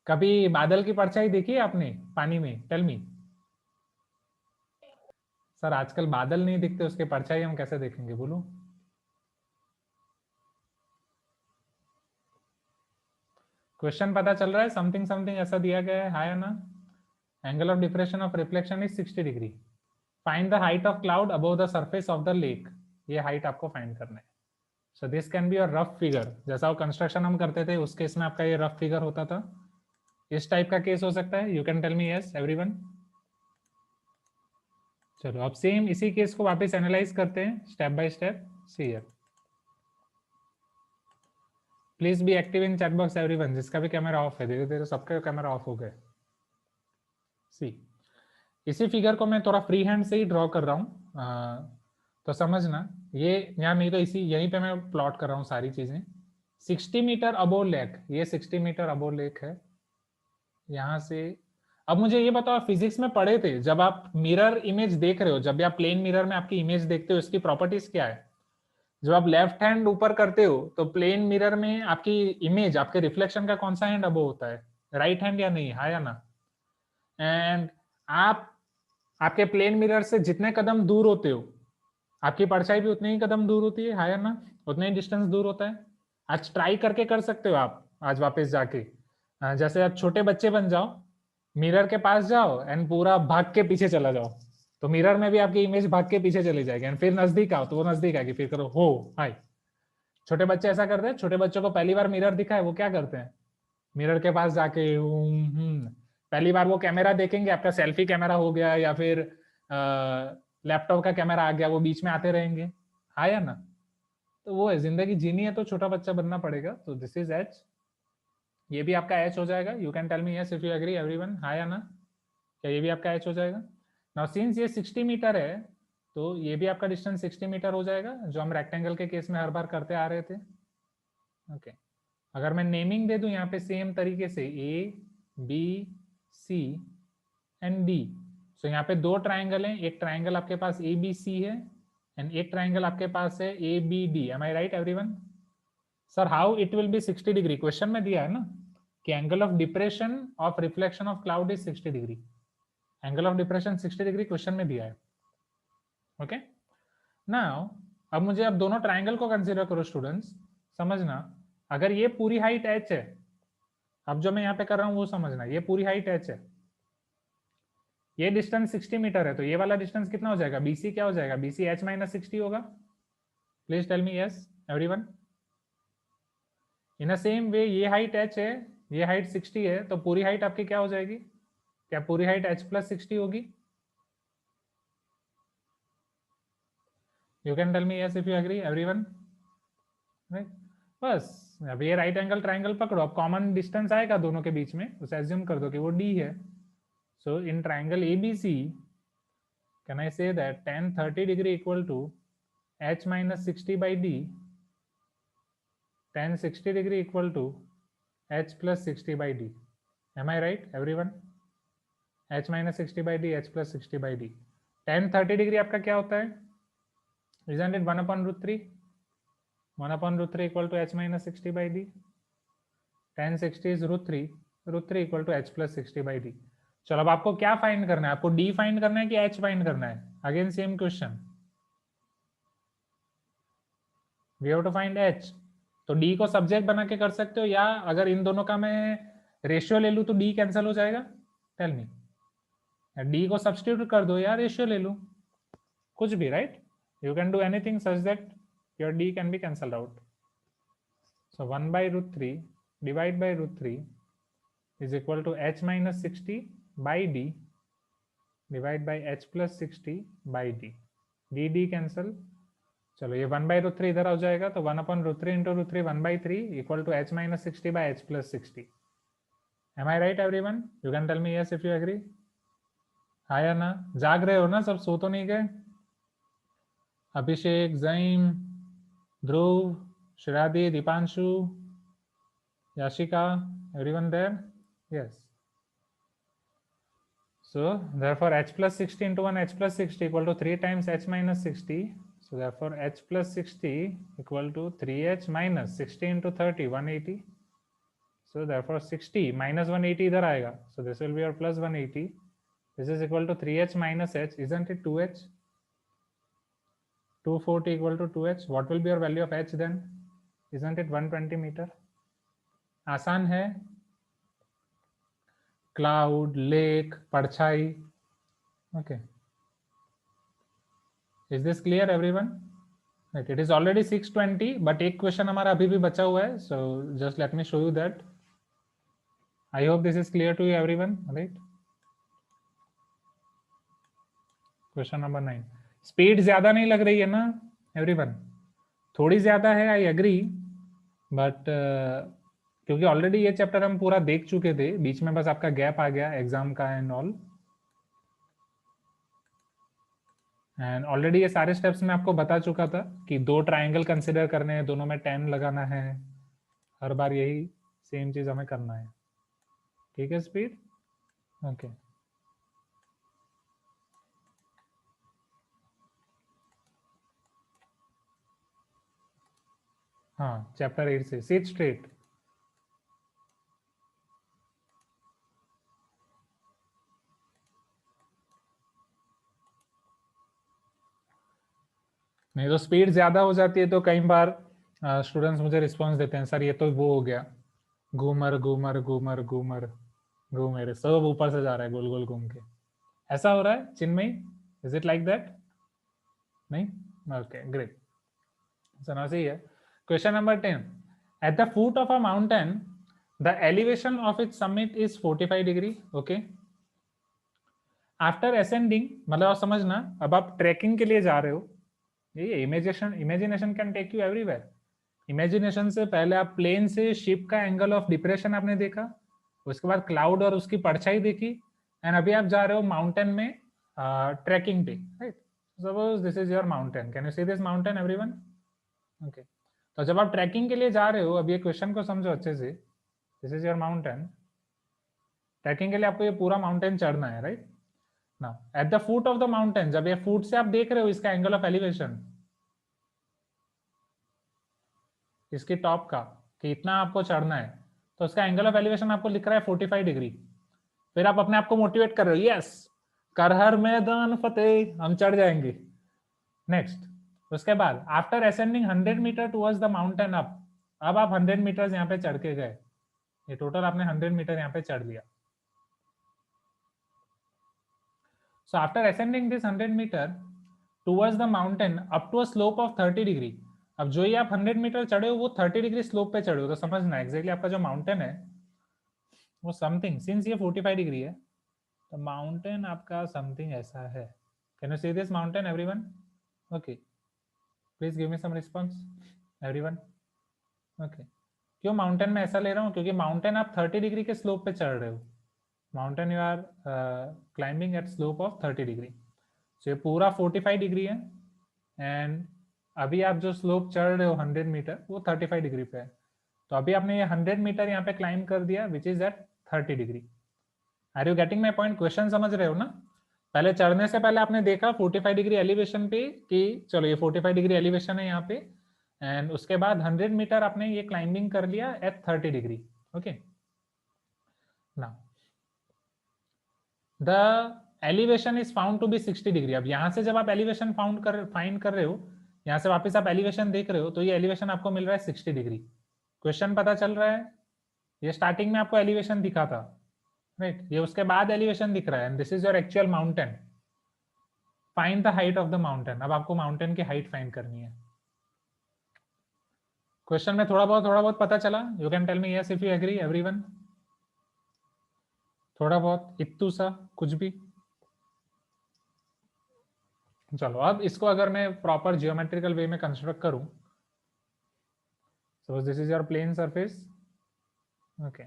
कभी बादल की परछाई देखी है आपने पानी में? Tell me. सर आजकल बादल नहीं दिखते, उसके परछाई हम कैसे देखेंगे, बोलो। क्वेश्चन पता चल रहा है? समथिंग समथिंग ऐसा दिया गया है, हाँ या ना? Angle of depression of reflection is 60 degree. Find the height of cloud above the surface of the lake. ये हाइट आपको फाइंड करना है। So this can be a rough figure, जैसा वो कंस्ट्रक्शन हम करते थे उस केस में आपका ये रफ फिगर होता था। इस टाइप का केस हो सकता है। You can tell me yes everyone. चलो अब सेम इसी केस को वापस एनालाइज करते हैं step by step. See here, please be active in chat box everyone. जिसका भी कैमरा ऑफ है, धीरे धीरे सबके कैमरा ऑफ हो गए। सी, इसी फिगर को मैं थोड़ा फ्री हैंड से ही ड्रॉ कर रहा हूँ, तो समझना। ये यहाँ नहीं तो इसी यहीं पे मैं प्लॉट कर रहा हूँ सारी चीजें। 60 मीटर अबोव लेक, ये 60 मीटर अबोव लेक है। यहाँ से अब मुझे ये बताओ, फिजिक्स में पढ़े थे जब आप मिरर इमेज देख रहे हो, जब भी आप प्लेन मिरर में आपकी इमेज देखते हो, इसकी प्रॉपर्टीज क्या है? जब आप लेफ्ट हैंड ऊपर करते हो तो प्लेन मिरर में आपकी इमेज, आपके रिफ्लेक्शन का कौन सा हैंड अबोव होता है? राइट हैंड या नहीं, हाँ या ना? एंड आप आपके प्लेन मिरर से जितने कदम दूर होते हो, आपकी परछाई भी उतने ही कदम दूर होती है, हाँ या ना? उतना ही डिस्टेंस दूर होता है। आज ट्राई करके कर सकते हो आप, आज वापस जाके जैसे आप छोटे बच्चे बन जाओ, मिरर के पास जाओ एंड पूरा भाग के पीछे चला जाओ, तो मिरर में भी आपकी इमेज भाग के पीछे चली जाएगी। एंड फिर नजदीक आओ तो वो नजदीक आएगी, फिर करो हो हाय। छोटे बच्चे ऐसा करते हैं। छोटे बच्चों को पहली बार मिरर दिखा है, वो क्या करते हैं? मिरर के पास जाके पहली बार वो कैमरा देखेंगे, आपका सेल्फी कैमरा हो गया या फिर लैपटॉप का कैमरा आ गया, वो बीच में आते रहेंगे, हाँ या ना? तो वो है, जिंदगी जीनी है तो छोटा बच्चा बनना पड़ेगा। तो दिस इज एच, ये भी आपका एच हो जाएगा। You can tell me yes if you agree everyone, हाँ या ना? क्या ये भी आपका एच हो जाएगा? नाउ सिंस ये 60 मीटर है, तो ये भी आपका डिस्टेंस 60 मीटर हो जाएगा, जो हम रेक्टेंगल के केस में हर बार करते आ रहे थे। ओके, अगर मैं नेमिंग दे दूं यहाँ पे सेम तरीके से A B C and D, so यहाँ पे दो ट्राइंगल हैं, एक ट्राइंगल आपके पास ए बी सी है एंड एक ट्राइंगल आपके पास है A B D. Am I right everyone? Sir how it will be 60 degree? Question में दिया है ना कि angle of depression of reflection of cloud is 60 degree. Angle of depression 60 degree question में दिया है। ओके, नाउ अब मुझे अब दोनों ट्राइंगल को कंसीडर करो स्टूडेंट्स। समझना, अगर ये पूरी हाइट h है, अब जो मैं यहाँ पे कर रहा हूँ वो समझना, ये पूरी हाइट h है, ये डिस्टेंस 60 मीटर है, तो ये वाला डिस्टेंस कितना हो जाएगा? BC क्या हो जाएगा? BC h माइनस 60 होगा। Please tell me yes everyone. In the same way ये हाइट h है, ये हाइट 60 है, तो पूरी हाइट आपकी क्या हो जाएगी? क्या पूरी हाइट h प्लस 60 होगी? You can tell me yes if you agree everyone, right? बस अब ये राइट एंगल ट्राइंगल पकड़ो, अब कॉमन डिस्टेंस आएगा दोनों के बीच में, उसे एज्यूम कर दो कि वो d है। So in triangle ABC can I say that tan 30 degree equal to h minus 60 by d, tan 60 degree equal to h plus 60 by d. Am I right everyone? h minus 60 by d, h plus 60 by d. tan 30 degree आपका क्या होता है? Isn't it 1 upon root 3? 1 upon root 3 equal to h minus 60 by d. tan 60 is root 3, root 3 equal to h plus 60 by d. चलो अब आपको क्या find करना है? आपको d फाइंड करना है कि h फाइंड करना है? Again same question, we have to find h। तो d को सब्जेक्ट बना के कर सकते हो, या अगर इन दोनों का मैं रेशियो ले लूं तो d कैंसिल हो जाएगा? टेल मी, d को सब्स्टिट्यूट कर दो या रेशियो ले लूं, कुछ भी, right? You can do anything such that your d can be cancelled out. So 1 by root 3 divide by root 3 is equal to h minus 60 by d divide by h plus 60 by d, d cancel. चलो ये 1 by root 3 इधर आ जाएगा, तो 1 upon root 3 into root 3 1 by 3 equal to h minus 60 by h plus 60. Am I right everyone? You can tell me yes if you agree. आया ना? जाग रहे हो ना सब, सो तो नहीं गए? अभिषेक, जईम, ध्रुव, श्रादी, Deepanshu, Yashika, everyone there? Yes. So therefore h plus 60 into 1 h plus 60 equal to 3 times h minus 60. So therefore h plus 60 equal to 3h minus 60 into 30, 180. So therefore 60 minus 180 इधर आएगा. So this will be your plus 180. This is equal to 3h minus h. Isn't it 2h? 240 equal to 2h. What will be your value of h then? Isn't it 120 meter? आसान है. Cloud, lake, परछाई. Okay. Is this clear everyone? Right. It is already 6:20, but एक question हमारा अभी भी बचा हुआ है. So just let me show you that. I hope this is clear to you everyone. Right. Question number 9. Speed ज्यादा नहीं लग रही है ना everyone? थोड़ी ज्यादा है, I agree. But क्योंकि ऑलरेडी ये चैप्टर हम पूरा देख चुके थे, बीच में बस आपका गैप आ गया एग्जाम का एंड ऑल. एंड ऑलरेडी ये सारे स्टेप्स मैं आपको बता चुका था कि 2 ट्राइंगल कंसिडर करने हैं, दोनों में 10 लगाना है. हर बार यही सेम चीज हमें करना है. ठीक है स्पीड? ओके. हाँ, चैप्टर 8 से सिट स्ट्रेट. नहीं तो स्पीड ज्यादा हो जाती है तो कई बार स्टूडेंट्स मुझे रिस्पांस देते हैं, सर ये तो वो हो गया, घूमर घूमर घूमर घूमर घूमेरे, सब ऊपर से जा रहा है गोल गोल घूम के. ऐसा हो रहा है Chinmayi? Is it like that? नहीं? Okay great. सुना सही है. Question number 10. At the foot of a mountain the elevation of its summit is 45 degree. Okay. After ascending, मतलब आप समझना, अब आप ट्रैकिंग के लिए जा रहे हो. ये imagination can take you everywhere. Imagination से पहले आप प्लेन से शिप का एंगल ऑफ डिप्रेशन आपने देखा, उसके बाद क्लाउड और उसकी परछाई देखी, एंड अभी आप जा रहे हो माउंटेन में ट्रैकिंग पे. Right. Suppose this is your mountain. Can you see this mountain everyone? Okay. तो जब आप ट्रैकिंग के लिए जा रहे हो, अब ये क्वेश्चन को समझो अच्छे से. This is your mountain. Trekking के लिए आपको ये पूरा माउंटेन चढ़ना है. Right. Now at the foot of the mountain, जब ये फुट से आप देख रहे हो इसका एंगल ऑफ एलिवेशन, इसके टॉप का, कि इतना आपको चढ़ना है, तो उसका एंगल ऑफ एलिवेशन आपको लिख रहा है 45 डिग्री. फिर आप अपने आप को मोटिवेट कर रहे हो, यस कर हर मैदान फतेह, हम चढ़ जाएंगे. नेक्स्ट. उसके बाद after ascending 100 metre towards the mountain up, अब आप 100 मीटर यहाँ पे चढ़ के गए. ये टोटल आपने 100 मीटर यहाँ पे चढ़ लिया. So after ascending this 100 metre towards the mountain up to a slope of 30 degree. अब जो ये आप 100 मीटर चढ़े हो वो 30 डिग्री स्लोप पे चढ़े हो, तो समझना एक्जैक्टली आपका जो माउंटेन है वो समथिंग, सिंस ये 45 डिग्री है तो माउंटेन आपका समथिंग ऐसा है. Can you see this mountain everyone? Okay. Please give me some response everyone. Okay. क्यों माउंटेन में ऐसा ले रहा हूँ? क्योंकि माउंटेन आप 30 डिग्री के स्लोप पे चढ़ रहे हो. Mountain you are climbing at slope of 30 degree. So ये पूरा 45 डिग्री है, एंड अभी आप जो स्लोप चढ़ रहे हो 100 मीटर वो 35 डिग्री पे है. तो अभी आपने ये 100 मीटर यहाँ पे क्लाइम कर दिया which is at 30 degree. Are you getting my point? Question समझ रहे हो ना? पहले चढ़ने से पहले आपने देखा 45 डिग्री एलिवेशन पे कि चलो ये 45 डिग्री एलिवेशन है यहाँ पे, एंड उसके बाद 100 मीटर आपने ये क्लाइंबिंग कर लिया at 30 degree. Okay. Now the elevation is found to be 60 degree. अब यहाँ से जब आप एलिवेशन फाइंड कर रहे हो, यहाँ से वापस आप एलिवेशन देख रहे हो, तो ये एलिवेशन आपको मिल रहा है 60 डिग्री. क्वेश्चन पता चल रहा है? ये स्टार्टिंग में आपको एलिवेशन दिखा था, राइट? ये उसके बाद एलिवेशन दिख रहा है, and this is your actual mountain. Find the height of the mountain. अब आपको माउंटेन की हाइट फाइंड करनी है. क्वेश्चन में थोड़ा बहुत पता चला? You can tell me yes if you agree everyone. थोड़ा बहुत, इत्तू सा, कुछ भी. चलो अब इसको अगर मैं प्रॉपर जियोमेट्रिकल वे में कंस्ट्रक्ट करूं, suppose this is your plane surface. Okay.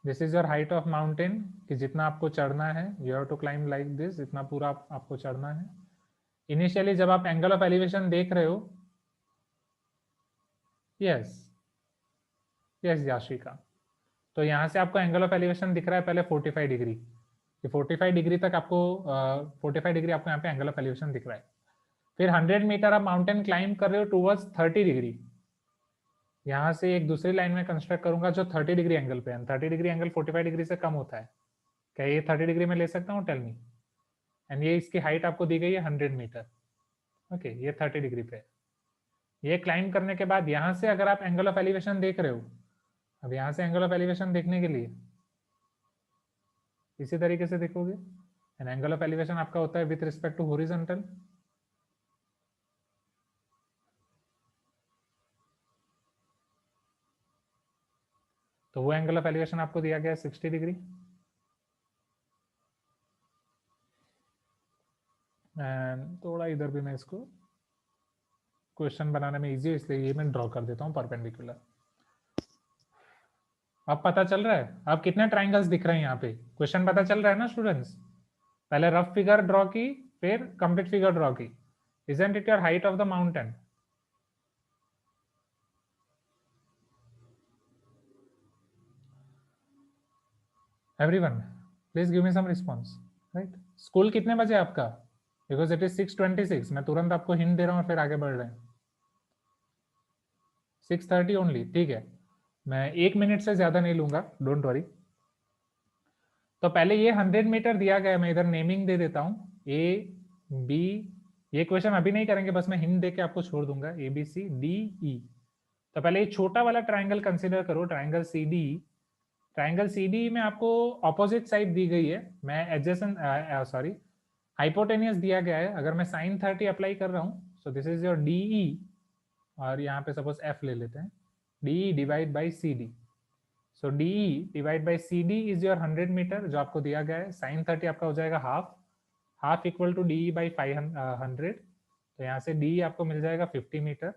This is your height of mountain, कि जितना आपको चढ़ना है, you have to climb like this, इतना पूरा आपको चढ़ना है। इनिशियली जब आप एंगल ऑफ एलिवेशन देख रहे हो, यस यस याशिका, तो यहाँ से आपको एंगल ऑफ एलिवेशन दिख रहा है पहले 45 डिग्री, कि 45 डिग्री तक आपको 45 डिग्री आपको यहाँ पे एंगल ऑफ एलिवेशन दिख रहा है। फिर 100 मीटर आप माउंटेन क्लाइंब कर रहे हो टूवर्ड्स 30 डिग्री, यहाँ से एक दूसरी लाइन में कंस्ट्रक्ट करूंगा जो 30 डिग्री एंगल पे है। 30 डिग्री एंगल 45 डिग्री से कम होता है, क्या ये 30 डिग्री में ले सकता हूँ? Tell me. एंड ये इसकी हाइट आपको दी गई है 100 मीटर, ओके, ये 30 डिग्री पे है। ये क्लाइंब करने के बाद यहाँ से अगर आप एंगल ऑफ एलिवेशन देख रहे हो, अब यहाँ से एंगल ऑफ एलिवेशन देखने के लिए इसी तरीके से देखोगे, एंड एंगल ऑफ एलिवेशन आपका होता है विथ रिस्पेक्ट टू हॉरिजॉन्टल। तो वो एंगल ऑफ एलिवेशन आपको दिया गया है 60 डिग्री। एंड थोड़ा इधर भी मैं इसको क्वेश्चन बनाने में इजी है, इसलिए ये मैं ड्रॉ कर देता हूँ परपेंडिकुलर। अब पता चल रहा है अब कितने ट्राइंगल्स दिख रहे हैं यहाँ पे, क्वेश्चन पता चल रहा है ना स्टूडेंट्स? पहले रफ फिगर ड्रॉ की, फिर कंप्लीट फिगर ड्रॉ की। Isn't it your height of the mountain? Everyone, please give me some response. Right? School कितने बजे आपका? Because it is 6:26. मैं तुरंत आपको हिंट दे रहा हूँ, फिर आगे बढ़ रहे हैं। 6:30 ओनली, ठीक है। मैं 1 मिनट से ज्यादा नहीं लूंगा, डोंट वरी। तो पहले ये 100 मीटर दिया गया है, मैं इधर नेमिंग दे देता हूँ, ए बी। ये क्वेश्चन अभी नहीं करेंगे, बस मैं हिंट दे के आपको छोड़ दूंगा, ए बी सी डी ई। तो पहले ये छोटा वाला ट्राइंगल कंसीडर करो, triangle C D. Triangle C D में आपको ऑपोजिट साइड दी गई है, मैं एडजेसेंट सॉरी हाइपोटेनियस दिया गया है। अगर मैं sin 30 अप्लाई कर रहा हूँ, so this is your D E, और यहाँ पे सपोज एफ ले लेते हैं, D E divide by C D. So D E divide by C D is your 100 metre जो आपको दिया गया है। sin 30 आपका हो जाएगा half equal to D E by 500। तो यहाँ से डी आपको मिल जाएगा 50 मीटर।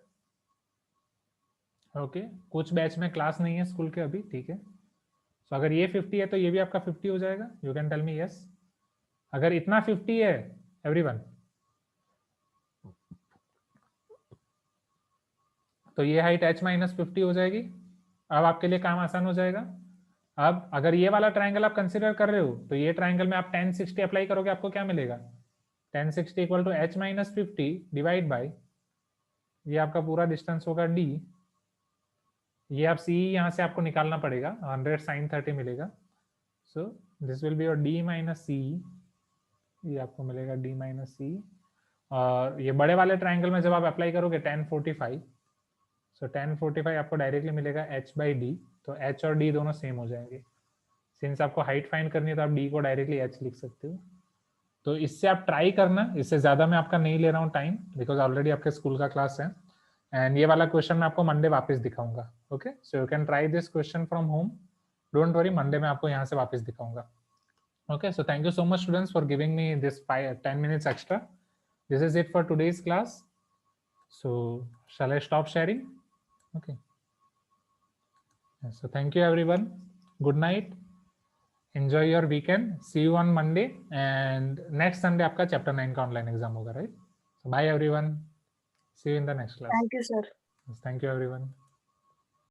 ओके, कुछ बैच में क्लास नहीं है स्कूल के अभी, ठीक है। सो अगर ये 50 है तो ये भी आपका 50 हो जाएगा। You can tell me yes. अगर इतना 50 है एवरीवन, तो ये हाइट h माइनस 50 हो जाएगी। अब आपके लिए काम आसान हो जाएगा। अब अगर ये वाला ट्राइंगल आप कंसिडर कर रहे हो, तो ये ट्राइंगल में आप tan 60 अप्लाई करोगे, आपको क्या मिलेगा? tan 60 equal to h minus 50 divide by, ये आपका पूरा डिस्टेंस होगा d। ये आप c यहाँ से आपको निकालना पड़ेगा, 100 sin 30 मिलेगा। So this will be your d minus C, ये आपको मिलेगा d माइनस सी। और ये बड़े वाले ट्राइंगल में जब आप अप्लाई करोगे tan 45, सो tan 45 आपको डायरेक्टली मिलेगा h बाई डी। तो h और d दोनों सेम हो जाएंगे। सिंस आपको हाइट फाइंड करनी है तो आप d को डायरेक्टली h लिख सकते हो। तो इससे आप ट्राई करना, इससे ज़्यादा मैं आपका नहीं ले रहा हूँ टाइम, बिकॉज ऑलरेडी आपके स्कूल का क्लास है। एंड ये वाला क्वेश्चन मैं आपको मंडे वापस दिखाऊंगा। Okay, so you can try this question from home, don't worry, Monday में आपको यहाँ से वापस दिखाऊंगा। Okay, so thank you so much students for giving me this 10 minutes extra. This is it for today's class. So shall I stop sharing? Okay. So thank you everyone. Good night. Enjoy your weekend. See you on Monday. And next Sunday आपका chapter 9 का online exam होगा, right? So bye everyone. See you in the next class. Thank you, sir. Thank you everyone.